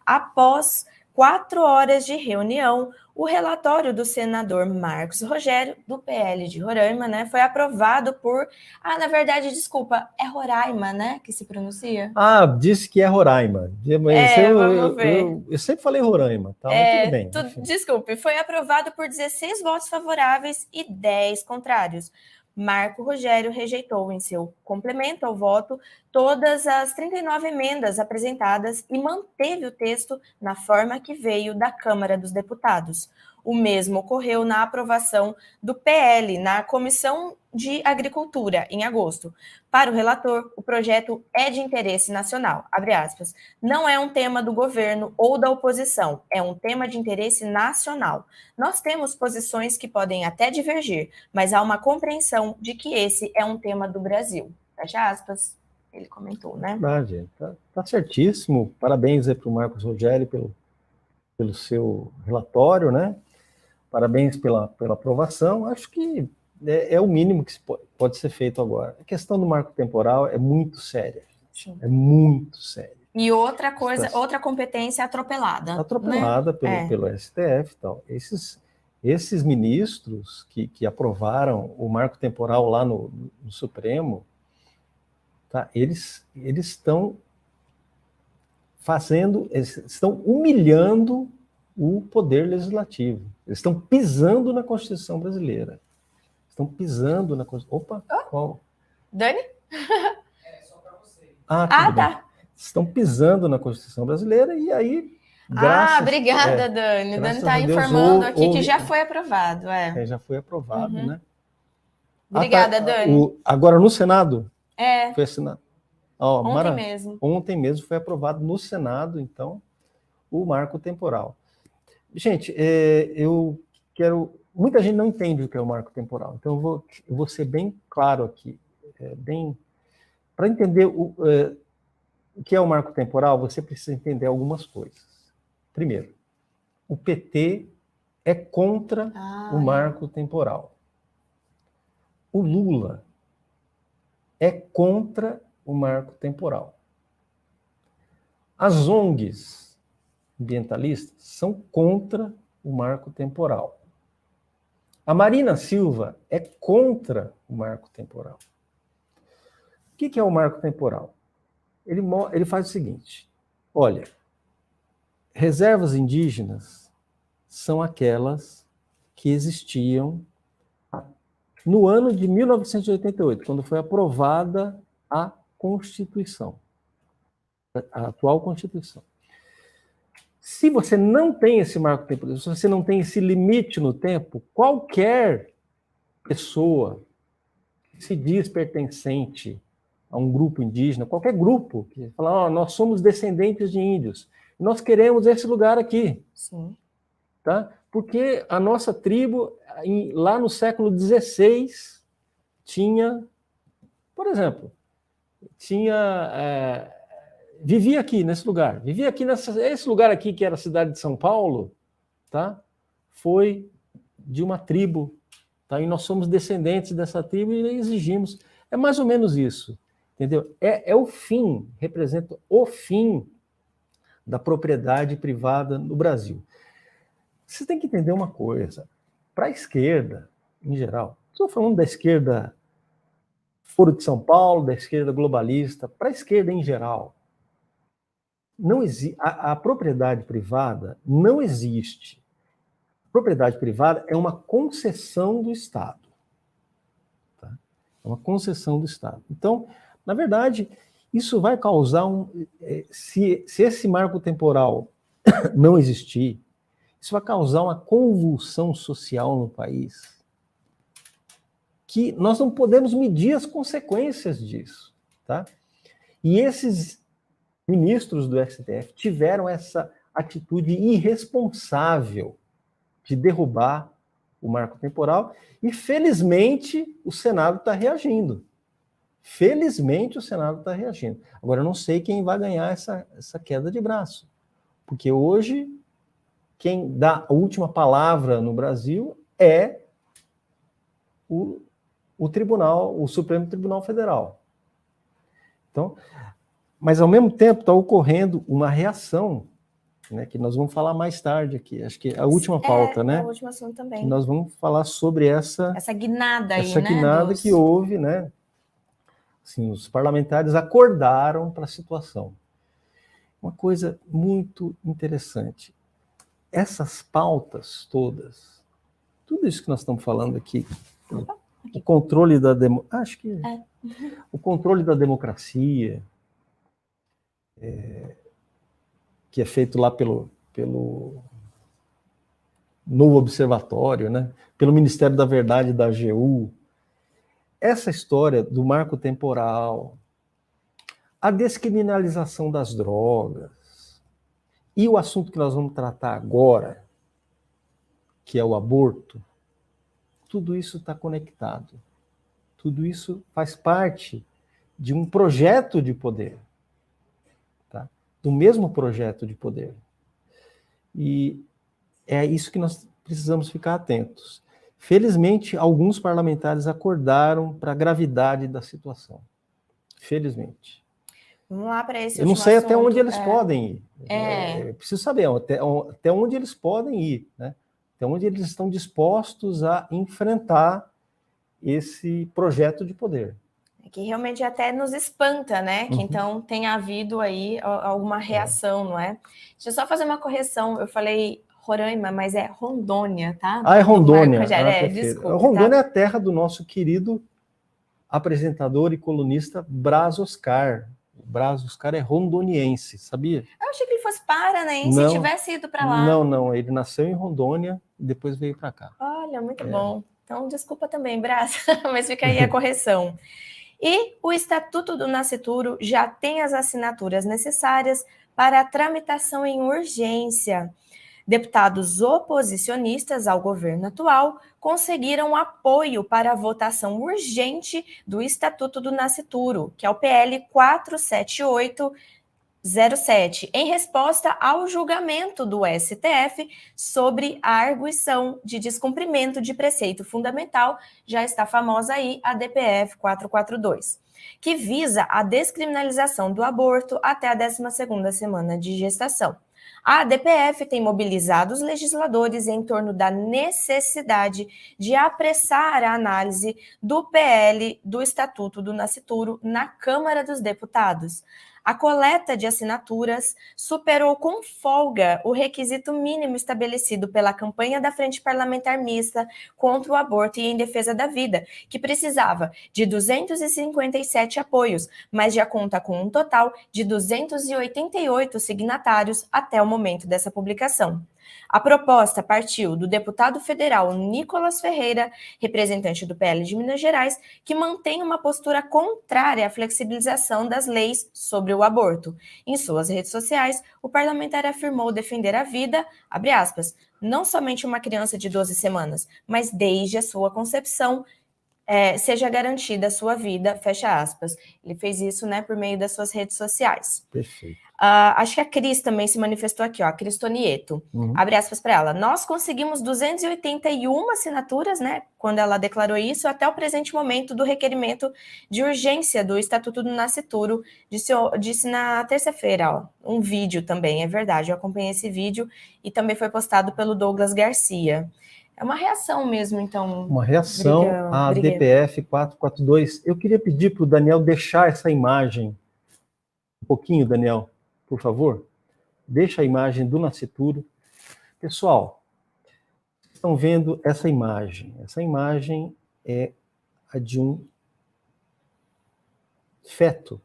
Após 4 horas de reunião, o relatório do senador Marcos Rogério, do PL de Roraima, né, foi aprovado por... na verdade, desculpa, é Roraima, né, que se pronuncia? Disse que é Roraima. Mas vamos ver. Eu sempre falei Roraima, tá? Mas tudo bem. Desculpe, foi aprovado por 16 votos favoráveis e 10 contrários. Marco Rogério rejeitou em seu complemento ao voto todas as 39 emendas apresentadas e manteve o texto na forma que veio da Câmara dos Deputados. O mesmo ocorreu na aprovação do PL na Comissão de Agricultura, em agosto. Para o relator, o projeto é de interesse nacional, abre aspas, não é um tema do governo ou da oposição, é um tema de interesse nacional. Nós temos posições que podem até divergir, mas há uma compreensão de que esse é um tema do Brasil. Fecha aspas, ele comentou, né? Gente, tá certíssimo. Parabéns aí para o Marcos Rogério pelo seu relatório, né? Parabéns pela aprovação. Acho que é o mínimo que pode ser feito agora. A questão do marco temporal é muito séria. Sim. É muito séria. E outra coisa, outra competência atropelada. Atropelada, né? pelo STF e tal. Esses ministros que aprovaram o marco temporal lá no Supremo, tá? Eles estão estão humilhando o poder legislativo. Eles estão pisando na Constituição brasileira. Estão pisando na Constituição. Opa, qual? Dani? Só para você. Tá. Estão pisando na Constituição brasileira e aí... obrigada, Dani. Dani está informando aqui que já foi aprovado. Já foi aprovado, né? Obrigada, Dani. Agora no Senado? Foi assinado. Ontem mesmo foi aprovado no Senado, então, o marco temporal. Gente, eu quero... Muita gente não entende o que é o marco temporal, então eu vou ser bem claro aqui. Para entender o que é o marco temporal, você precisa entender algumas coisas. Primeiro, o PT é contra o marco temporal. O Lula é contra o marco temporal. As ONGs ambientalistas são contra o marco temporal. A Marina Silva é contra o marco temporal. O que é o marco temporal? Ele faz o seguinte: olha, reservas indígenas são aquelas que existiam no ano de 1988, quando foi aprovada a Constituição, a atual Constituição. Se você não tem esse marco temporal, se você não tem esse limite no tempo, qualquer pessoa que se diz pertencente a um grupo indígena, qualquer grupo que fala, nós somos descendentes de índios, nós queremos esse lugar aqui. Sim. Tá? Porque a nossa tribo, lá no século XVI, tinha, por exemplo, vivia aqui nesse lugar, esse lugar aqui que era a cidade de São Paulo, tá? Foi de uma tribo, tá? E nós somos descendentes dessa tribo e exigimos. É mais ou menos isso, entendeu? É o fim, representa o fim da propriedade privada no Brasil. Você tem que entender uma coisa, para a esquerda, em geral, estou falando da esquerda Foro de São Paulo, da esquerda globalista, para a esquerda em geral, não a propriedade privada não existe. A propriedade privada é uma concessão do Estado. Tá? É uma concessão do Estado. Então, na verdade, isso vai causar se esse marco temporal não existir, isso vai causar uma convulsão social no país, que nós não podemos medir as consequências disso. Tá? E esses ministros do STF tiveram essa atitude irresponsável de derrubar o marco temporal e, felizmente, o Senado está reagindo. Felizmente, o Senado está reagindo. Agora, eu não sei quem vai ganhar essa queda de braço, porque hoje quem dá a última palavra no Brasil é o Tribunal, o Supremo Tribunal Federal. Então, mas, ao mesmo tempo, está ocorrendo uma reação, né, que nós vamos falar mais tarde aqui. Acho que é a última pauta, né? É o último assunto também. Que nós vamos falar sobre essa guinada aí, essa guinada que houve, né? Assim, os parlamentares acordaram para a situação. Uma coisa muito interessante. Essas pautas todas, tudo isso que nós estamos falando aqui, o controle da o controle da democracia, que é feito lá pelo novo observatório, né? Pelo Ministério da Verdade da AGU, essa história do marco temporal, a descriminalização das drogas e o assunto que nós vamos tratar agora, que é o aborto, tudo isso está conectado. Tudo isso faz parte de um projeto de poder. Do mesmo projeto de poder. E é isso que nós precisamos ficar atentos. Felizmente, alguns parlamentares acordaram para a gravidade da situação. Felizmente. Vamos lá para esse Eu não sei assunto. até onde eles podem ir. Eu preciso saber até onde eles podem ir, né? Até onde eles estão dispostos a enfrentar esse projeto de poder. Que realmente até nos espanta, né? Que então tenha havido aí alguma reação, não é? Deixa eu só fazer uma correção. Eu falei Roraima, mas é Rondônia, tá? É Rondônia. Desculpa. Rondônia é a terra do nosso querido apresentador e colunista Braz Oscar. O Braz Oscar é rondoniense, sabia? Eu achei que ele fosse paranaense, se tivesse ido para lá. Não. Ele nasceu em Rondônia e depois veio para cá. Olha, muito bom. Então, desculpa também, Braz, mas fica aí a correção. E o Estatuto do Nascituro já tem as assinaturas necessárias para a tramitação em urgência. Deputados oposicionistas ao governo atual conseguiram apoio para a votação urgente do Estatuto do Nascituro, que é o PL 47807, em resposta ao julgamento do STF sobre a arguição de descumprimento de preceito fundamental, já está famosa aí a DPF 442, que visa a descriminalização do aborto até a 12ª semana de gestação. A DPF tem mobilizado os legisladores em torno da necessidade de apressar a análise do PL do Estatuto do Nascituro na Câmara dos Deputados. A coleta de assinaturas superou com folga o requisito mínimo estabelecido pela campanha da Frente Parlamentar Mista contra o aborto e em defesa da vida, que precisava de 257 apoios, mas já conta com um total de 288 signatários até o momento dessa publicação. A proposta partiu do deputado federal Nicolas Ferreira, representante do PL de Minas Gerais, que mantém uma postura contrária à flexibilização das leis sobre o aborto. Em suas redes sociais, o parlamentar afirmou defender a vida, abre aspas, não somente uma criança de 12 semanas, mas desde a sua concepção, seja garantida a sua vida, fecha aspas. Ele fez isso, né, por meio das suas redes sociais. Perfeito. Acho que a Cris também se manifestou aqui, ó, a Cris Tonieto. Abre aspas para ela. Nós conseguimos 281 assinaturas, né, quando ela declarou isso, até o presente momento do requerimento de urgência do Estatuto do Nascituro, disse na terça-feira, ó, um vídeo também, é verdade, eu acompanhei esse vídeo e também foi postado pelo Douglas Garcia. É uma reação mesmo, então. Uma reação à DPF 442. Eu queria pedir para o Daniel deixar essa imagem. Um pouquinho, Daniel, por favor. Deixa a imagem do nascituro. Pessoal, estão vendo essa imagem. Essa imagem é a de um feto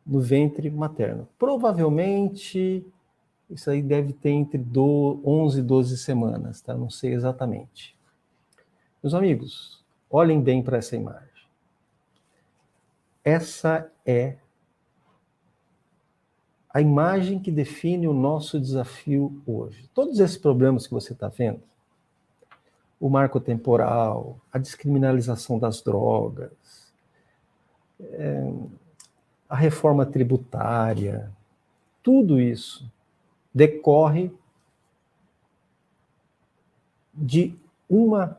no ventre materno. Provavelmente, isso aí deve ter entre 11 e 12 semanas, tá? Não sei exatamente. Meus amigos, olhem bem para essa imagem. Essa é a imagem que define o nosso desafio hoje. Todos esses problemas que você está vendo, o marco temporal, a descriminalização das drogas, a reforma tributária, tudo isso decorre de uma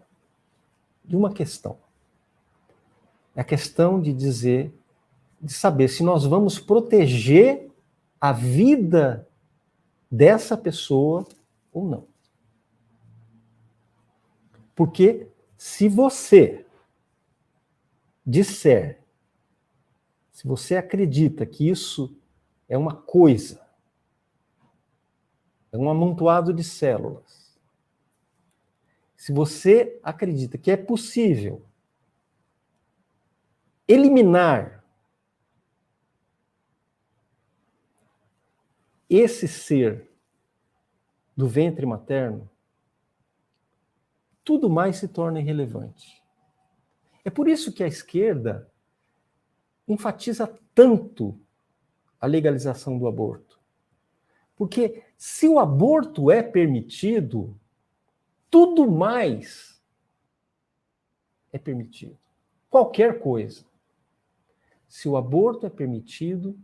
questão. É a questão de dizer, de saber se nós vamos proteger a vida dessa pessoa ou não. Porque se você disser, se você acredita que isso é uma coisa, é um amontoado de células, se você acredita que é possível eliminar esse ser do ventre materno, tudo mais se torna irrelevante. É por isso que a esquerda enfatiza tanto a legalização do aborto. Porque se o aborto é permitido, tudo mais é permitido. Qualquer coisa. Se o aborto é permitido,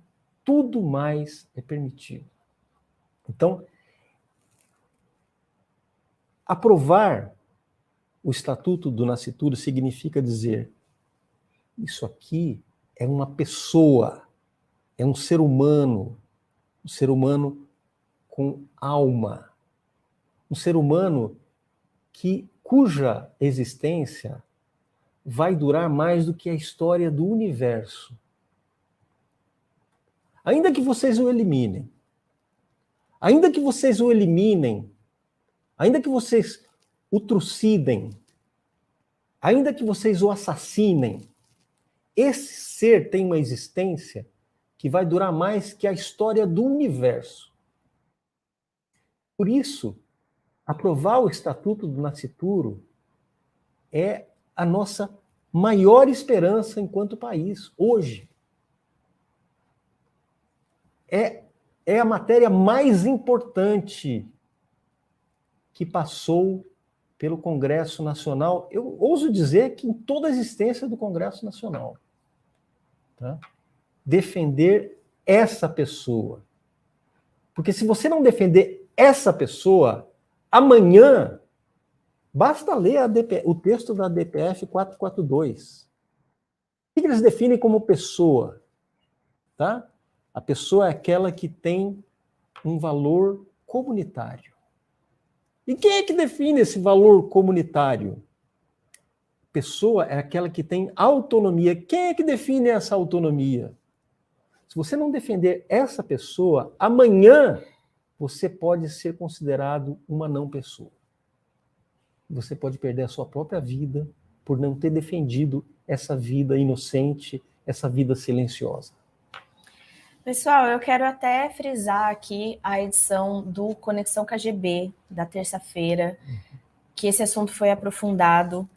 tudo mais é permitido. Então, aprovar o Estatuto do Nascituro significa dizer: isso aqui é uma pessoa, é um ser humano com alma, um ser humano cuja existência vai durar mais do que a história do universo. Ainda que vocês o eliminem, ainda que vocês o trucidem, ainda que vocês o assassinem, esse ser tem uma existência que vai durar mais que a história do universo. Por isso, aprovar o Estatuto do Nascituro é a nossa maior esperança enquanto país, hoje. É a matéria mais importante que passou pelo Congresso Nacional, eu ouso dizer que em toda a existência do Congresso Nacional. Tá? Defender essa pessoa. Porque se você não defender essa pessoa, amanhã, basta ler o texto da DPF 442. O que eles definem como pessoa? Tá? A pessoa é aquela que tem um valor comunitário. E quem é que define esse valor comunitário? Pessoa é aquela que tem autonomia. Quem é que define essa autonomia? Se você não defender essa pessoa, amanhã você pode ser considerado uma não pessoa. Você pode perder a sua própria vida por não ter defendido essa vida inocente, essa vida silenciosa. Pessoal, eu quero até frisar aqui a edição do Conexão KGB, da terça-feira, que esse assunto foi aprofundado.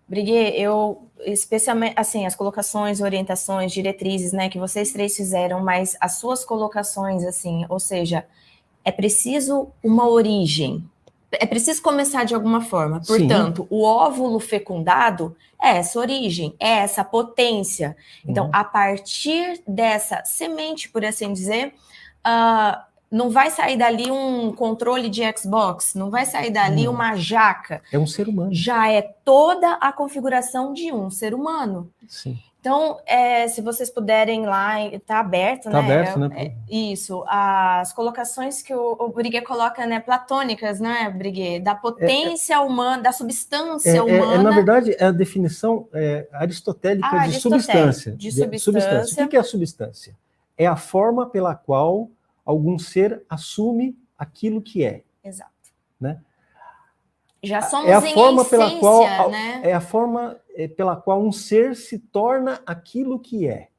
Briguê, eu, especialmente, assim, as colocações, orientações, diretrizes, né, que vocês três fizeram, mas as suas colocações, assim, ou seja, é preciso uma origem, é preciso começar de alguma forma. Portanto, o óvulo fecundado é essa origem, é essa potência. Então, a partir dessa semente, por assim dizer, não vai sair dali um controle de Xbox, não vai sair dali uma jaca. É um ser humano. Já é toda a configuração de um ser humano. Sim. Então, se vocês puderem lá, está aberto, né? Está aberto, né? Isso, as colocações que o Breguet coloca, né, platônicas, né, Breguet, da potência humana, da substância humana. Na verdade, é a definição aristotélica de substância. De substância. O que é a substância? É a forma pela qual algum ser assume aquilo que é. Exato. Né? Já somos em essência, né? É a forma pela qual um ser se torna aquilo que é.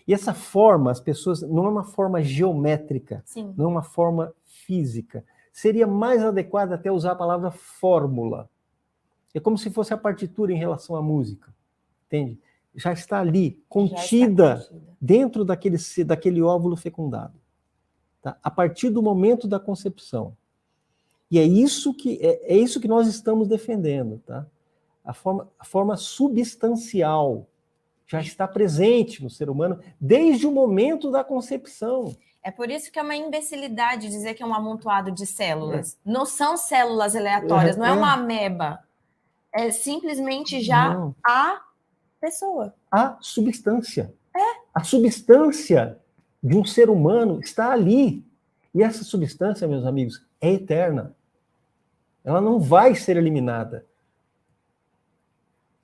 E essa forma, as pessoas, não é uma forma geométrica, Sim. não é uma forma física. Seria mais adequado até usar a palavra fórmula. É como se fosse a partitura em relação à música, entende? Já está ali, contida dentro daquele óvulo fecundado. Tá? A partir do momento da concepção. E é isso que nós estamos defendendo, tá? A forma substancial já está presente no ser humano desde o momento da concepção. É por isso que é uma imbecilidade dizer que é um amontoado de células. Não são células aleatórias, não é uma ameba. É simplesmente já a pessoa. A substância. A substância de um ser humano está ali. E essa substância, meus amigos, é eterna. Ela não vai ser eliminada.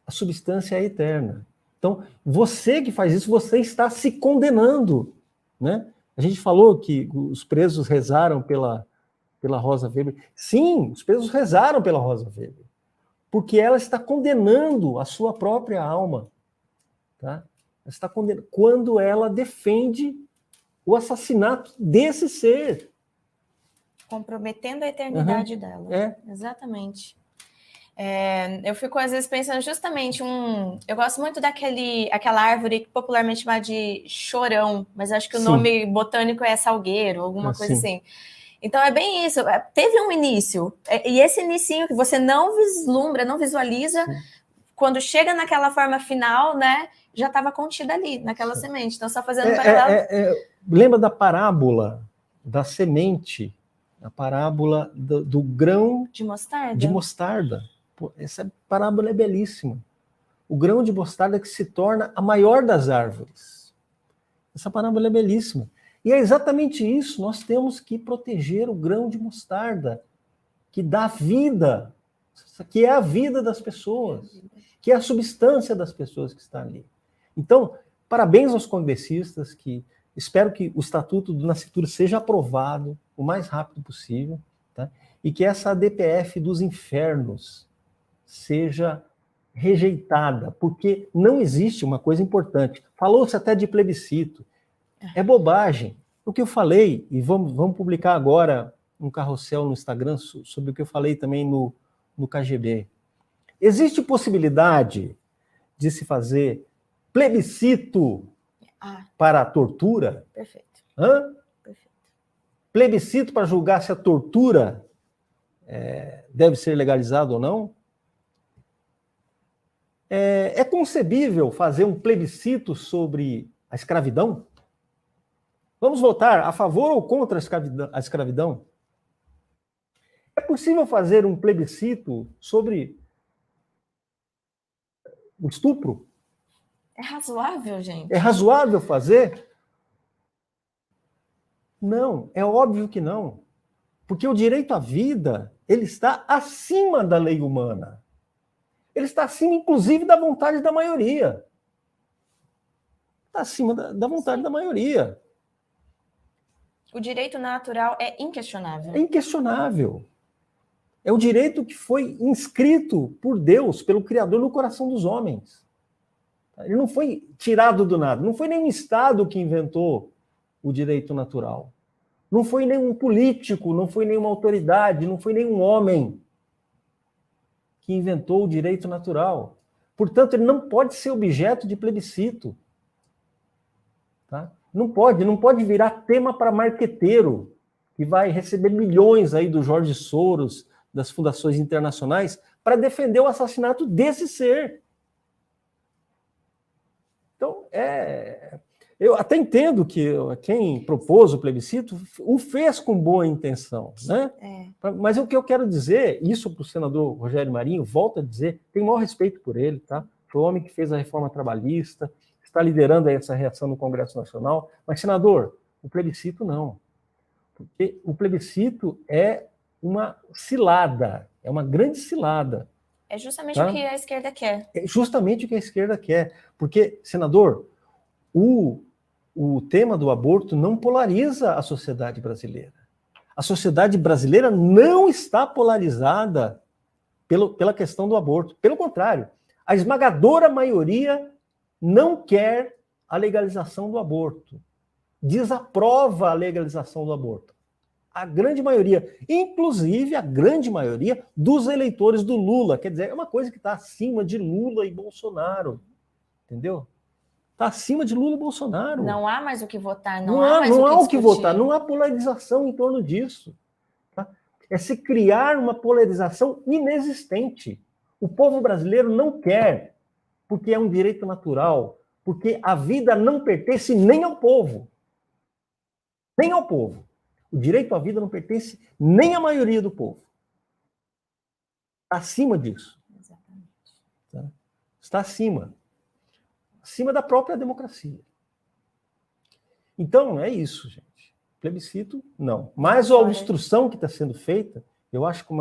A substância é eterna. Então, você que faz isso, você está se condenando, né? A gente falou que os presos rezaram pela Rosa Weber. Sim, os presos rezaram pela Rosa Weber. Porque ela está condenando a sua própria alma. Tá? Ela está condenando quando ela defende o assassinato desse ser. Comprometendo a eternidade dela. Exatamente. Eu fico, às vezes, pensando justamente eu gosto muito aquela árvore popularmente chamada de chorão, mas acho que o nome botânico é salgueiro, alguma coisa assim. Então, é bem isso. Teve um início. E esse inicinho que você não vislumbra, não visualiza, quando chega naquela forma final, né, já estava contida ali, naquela semente. Então, só fazendo um paralelo. Lembra da parábola da semente? A parábola do grão de mostarda. De mostarda. Pô, essa parábola é belíssima. O grão de mostarda que se torna a maior das árvores. Essa parábola é belíssima. E é exatamente isso. Nós temos que proteger o grão de mostarda, que dá vida, que é a vida das pessoas, que é a substância das pessoas que está ali. Então, parabéns aos congressistas, que espero que o Estatuto do Nascituro seja aprovado o mais rápido possível, tá? E que essa ADPF dos infernos seja rejeitada, porque não existe uma coisa importante. Falou-se até de plebiscito. É bobagem. O que eu falei, e vamos publicar agora um carrossel no Instagram sobre o que eu falei também no KGB. Existe possibilidade de se fazer plebiscito para a tortura? Perfeito. Perfeito. Plebiscito para julgar se a tortura deve ser legalizada ou não? É concebível fazer um plebiscito sobre a escravidão? Vamos votar a favor ou contra a escravidão? É possível fazer um plebiscito sobre o estupro? É razoável, gente? É razoável fazer? Não, é óbvio que não. Porque o direito à vida, ele está acima da lei humana. Ele está acima, inclusive, da vontade da maioria. Está acima da vontade da maioria. O direito natural é inquestionável. É inquestionável. É o direito que foi inscrito por Deus, pelo Criador, no coração dos homens. Ele não foi tirado do nada. Não foi nenhum Estado que inventou o direito natural. Não foi nenhum político, não foi nenhuma autoridade, não foi nenhum homem que inventou o direito natural. Portanto, ele não pode ser objeto de plebiscito. Tá? Não pode virar tema para marqueteiro, que vai receber milhões aí do Jorge Soros, das fundações internacionais, para defender o assassinato desse ser. Então, eu até entendo que quem propôs o plebiscito o fez com boa intenção, né? Mas o que eu quero dizer, isso para o senador Rogério Marinho, volto a dizer, tenho o maior respeito por ele, tá? Foi o homem que fez a reforma trabalhista, está liderando aí essa reação no Congresso Nacional. Mas, senador, o plebiscito não. Porque o plebiscito é uma cilada, é uma grande cilada. É justamente Tá? o que a esquerda quer. É justamente o que a esquerda quer. Porque, senador, o tema do aborto não polariza a sociedade brasileira. A sociedade brasileira não está polarizada pela questão do aborto. Pelo contrário, a esmagadora maioria não quer a legalização do aborto. Desaprova a legalização do aborto. A grande maioria, inclusive a grande maioria dos eleitores do Lula. Quer dizer, é uma coisa que está acima de Lula e Bolsonaro. Entendeu? Está acima de Lula e Bolsonaro. Não há mais o que votar, Não há o que discutir. votar, não há polarização em torno disso. Tá? É se criar uma polarização inexistente. O povo brasileiro não quer, porque é um direito natural, porque a vida não pertence nem ao povo. Nem ao povo. O direito à vida não pertence nem à maioria do povo. Está acima disso. Exatamente. Tá? Está acima. Acima da própria democracia. Então, é isso, gente. Plebiscito, não. Mas a obstrução que está sendo feita, eu acho que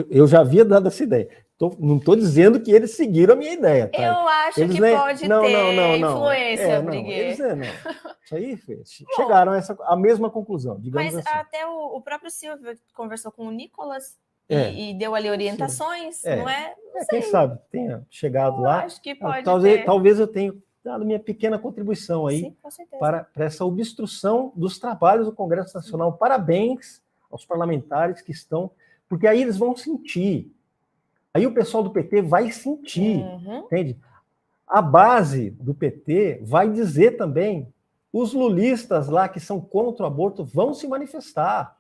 eu já havia dado essa ideia. Não estou dizendo que eles seguiram a minha ideia. Tá? Eu acho eles que pode ter influência, Briguet. Isso aí, chegaram a mesma conclusão, digamos mas assim. Até o próprio Silvio conversou com o Nicolas e deu ali orientações, não é? Não quem sabe tenha chegado lá. Acho que pode talvez eu tenha dado minha pequena contribuição aí. Sim, com certeza. para essa obstrução dos trabalhos do Congresso Nacional. Parabéns aos parlamentares que estão, porque aí eles vão sentir. Aí o pessoal do PT vai sentir, entende? A base do PT vai dizer também, os lulistas lá que são contra o aborto vão se manifestar,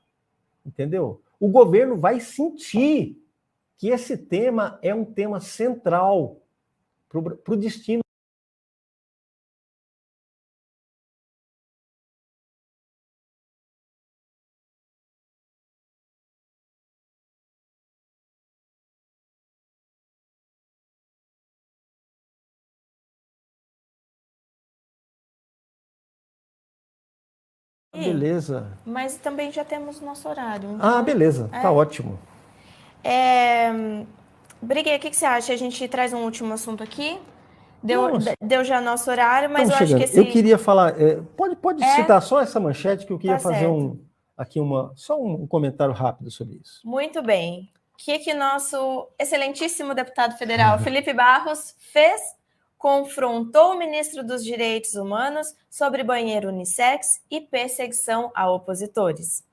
entendeu? O governo vai sentir que esse tema é um tema central para o destino. Beleza. Mas também já temos nosso horário. Então, beleza. Tá ótimo. Briguet, o que você acha? A gente traz um último assunto aqui? Deu já nosso horário, mas eu acho que esse... Eu queria falar... pode citar só essa manchete que eu queria fazer só um comentário rápido sobre isso. Muito bem. O que nosso excelentíssimo deputado federal Felipe Barros fez? Confrontou o ministro dos Direitos Humanos sobre banheiro unissex e perseguição a opositores.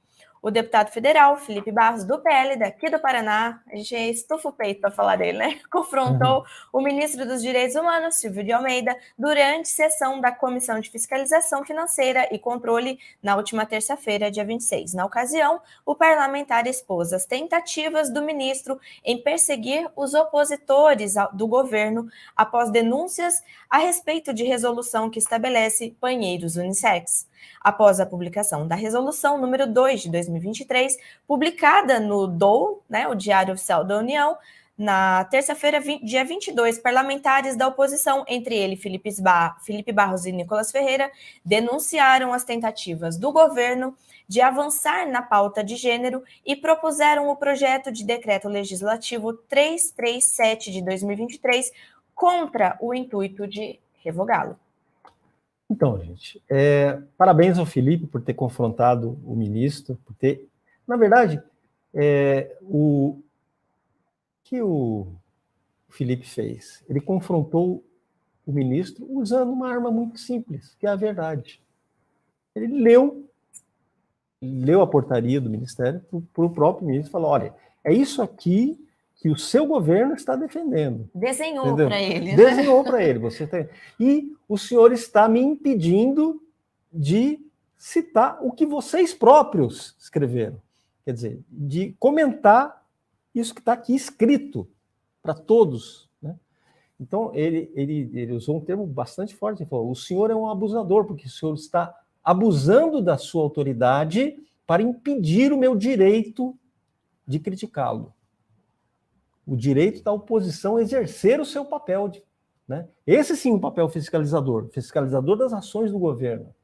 O deputado federal Felipe Barros, do PL, daqui do Paraná, a gente estufa o peito para falar dele, né? Confrontou o ministro dos Direitos Humanos, Silvio de Almeida, durante sessão da Comissão de Fiscalização Financeira e Controle na última terça-feira, dia 26. Na ocasião, o parlamentar expôs as tentativas do ministro em perseguir os opositores do governo após denúncias a respeito de resolução que estabelece banheiros unissex. Após a publicação da resolução número 2 de 2023, publicada no DOU, o Diário Oficial da União, na terça-feira, dia 22, parlamentares da oposição, entre eles Felipe Barros e Nicolas Ferreira, denunciaram as tentativas do governo de avançar na pauta de gênero e propuseram o projeto de decreto legislativo 337 de 2023 contra o intuito de revogá-lo. Então, gente, parabéns ao Felipe por ter confrontado o ministro, por ter... Na verdade, o que o Felipe fez? Ele confrontou o ministro usando uma arma muito simples, que é a verdade. Ele leu a portaria do Ministério para o próprio ministro e falou, olha, é isso aqui que o seu governo está defendendo. Desenhou para ele. Desenhou para ele. E o senhor está me impedindo de citar o que vocês próprios escreveram. Quer dizer, de comentar isso que está aqui escrito para todos. Né? Então, ele usou um termo bastante forte. Ele falou, o senhor é um abusador, porque o senhor está abusando da sua autoridade para impedir o meu direito de criticá-lo. O direito da oposição a exercer o seu papel né? Esse sim é um papel fiscalizador das ações do governo.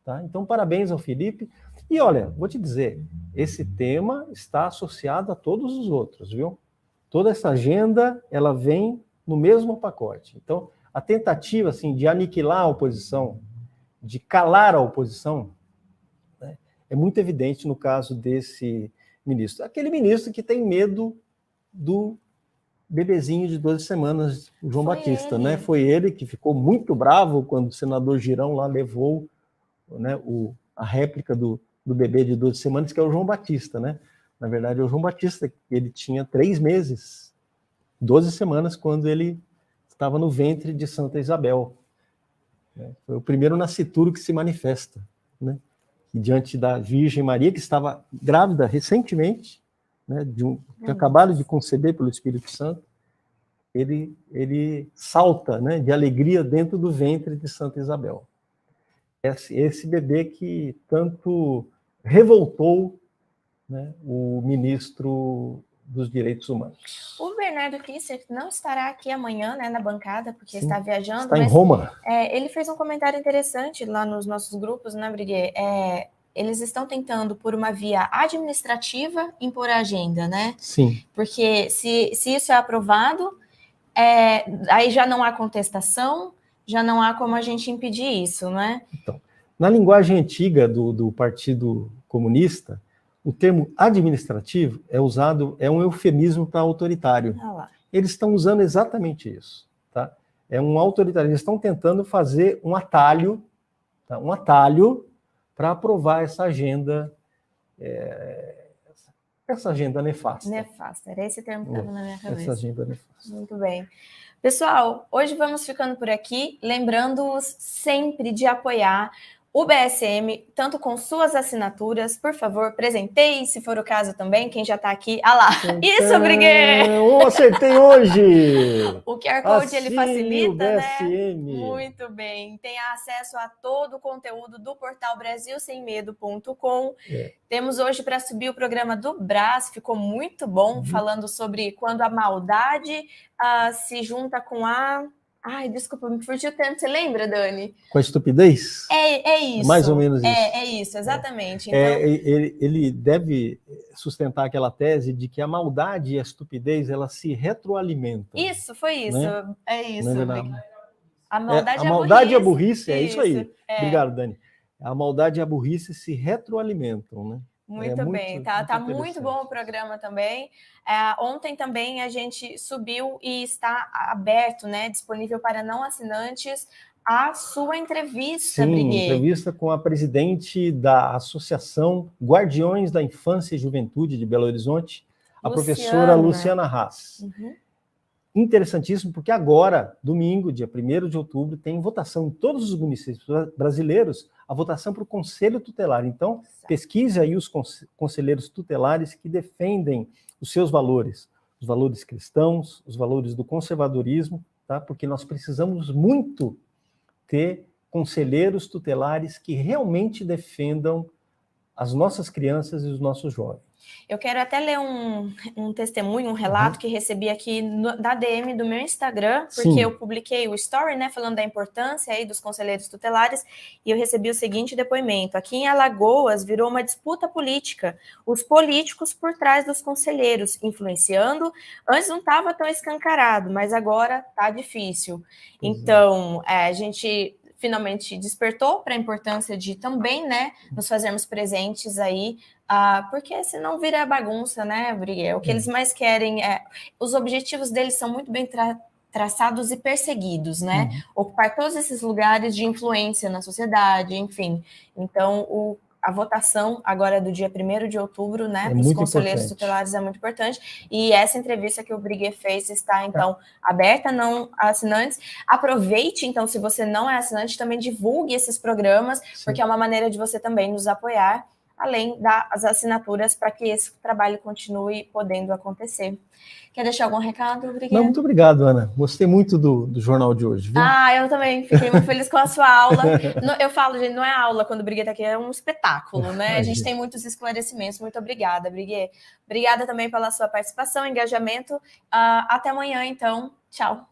Tá? Então, parabéns ao Felipe. E olha, vou te dizer, esse tema está associado a todos os outros, viu? Toda essa agenda, ela vem no mesmo pacote. Então, a tentativa assim, de aniquilar a oposição, de calar a oposição, né, é muito evidente no caso desse ministro. Aquele ministro que tem medo do bebezinho de 12 semanas, o João Batista, né? Foi ele que ficou muito bravo quando o senador Girão lá levou, né, a réplica do bebê de 12 semanas, que é o João Batista, né? Na verdade, é o João Batista, ele tinha 3 meses, 12 semanas, quando ele estava no ventre de Santa Isabel. Foi o primeiro nascituro que se manifesta, né? E diante da Virgem Maria, que estava grávida recentemente, né, que acabado de conceber pelo Espírito Santo, ele salta, né, de alegria dentro do ventre de Santa Isabel. Esse bebê que tanto revoltou, né, o ministro dos Direitos Humanos. O Bernardo Kisser não estará aqui amanhã, né, na bancada, porque Sim, está viajando. está em Roma. Ele fez um comentário interessante lá nos nossos grupos, né, Briguê? Eles estão tentando, por uma via administrativa, impor a agenda, né? Sim. Porque se isso é aprovado, aí já não há contestação, já não há como a gente impedir isso, né? Então, na linguagem antiga do Partido Comunista, o termo administrativo é um eufemismo para autoritário. Eles estão usando exatamente isso, tá? É um autoritário. Eles estão tentando fazer um atalho, tá? Um atalho para aprovar essa agenda, nefasta. Nefasta, era esse termo que estava na minha cabeça. Essa agenda nefasta. Muito bem. Pessoal, hoje vamos ficando por aqui, lembrando-os sempre de apoiar o BSM, tanto com suas assinaturas, por favor, presenteie, se for o caso também, quem já está aqui. Ah lá, isso, Briguê! Acertei hoje! O QR Code, ele facilita, o BSM. Né? Muito bem. Tem acesso a todo o conteúdo do portal brasilsemmedo.com. Temos hoje para subir o programa do Brás, ficou muito bom, falando sobre quando a maldade se junta com a... Ai, desculpa, me fugiu o tempo. Você lembra, Dani? Com a estupidez? É isso. Mais ou menos isso. É isso, exatamente. Então... Ele deve sustentar aquela tese de que a maldade e a estupidez, elas se retroalimentam. Isso, foi isso. Né? É isso. A maldade e a burrice, é isso aí. Obrigado, Dani. A maldade e a burrice se retroalimentam, né? Muito bem, tá muito bom o programa também. Ontem também a gente subiu e está aberto, né, disponível para não assinantes, a sua entrevista, Briguê. Entrevista com a presidente da Associação Guardiões da Infância e Juventude de Belo Horizonte, a professora Luciana Haas. Interessantíssimo, porque agora, domingo, dia 1º de outubro, tem votação em todos os municípios brasileiros, a votação para o Conselho Tutelar. Então, pesquise aí os conselheiros tutelares que defendem os seus valores, os valores cristãos, os valores do conservadorismo, tá? Porque nós precisamos muito ter conselheiros tutelares que realmente defendam as nossas crianças e os nossos jovens. Eu quero até ler um testemunho, um relato que recebi aqui da DM do meu Instagram, porque eu publiquei o story, né, falando da importância aí dos conselheiros tutelares, e eu recebi o seguinte depoimento: aqui em Alagoas virou uma disputa política, os políticos por trás dos conselheiros, influenciando, antes não estava tão escancarado, mas agora tá difícil. Então, a gente finalmente despertou para a importância de também, né, nos fazermos presentes aí, porque senão vira bagunça, né, Briguê? O que eles mais querem os objetivos deles são muito bem traçados e perseguidos, né? Ocupar todos esses lugares de influência na sociedade, enfim. Então, a votação agora do dia 1º de outubro, né, para os conselheiros tutelares é muito importante. E essa entrevista que o Briguê fez está, então, aberta a não assinantes. Aproveite, então, se você não é assinante, também divulgue esses programas, porque é uma maneira de você também nos apoiar, além das assinaturas, para que esse trabalho continue podendo acontecer. Quer deixar algum recado, Briguê? Não, muito obrigado, Ana. Gostei muito do jornal de hoje, viu? Eu também fiquei muito feliz com a sua aula. Eu falo, gente, não é aula quando o Briguê está aqui, é um espetáculo, né? A gente tem muitos esclarecimentos. Muito obrigada, Briguê. Obrigada também pela sua participação, engajamento. Até amanhã, então. Tchau.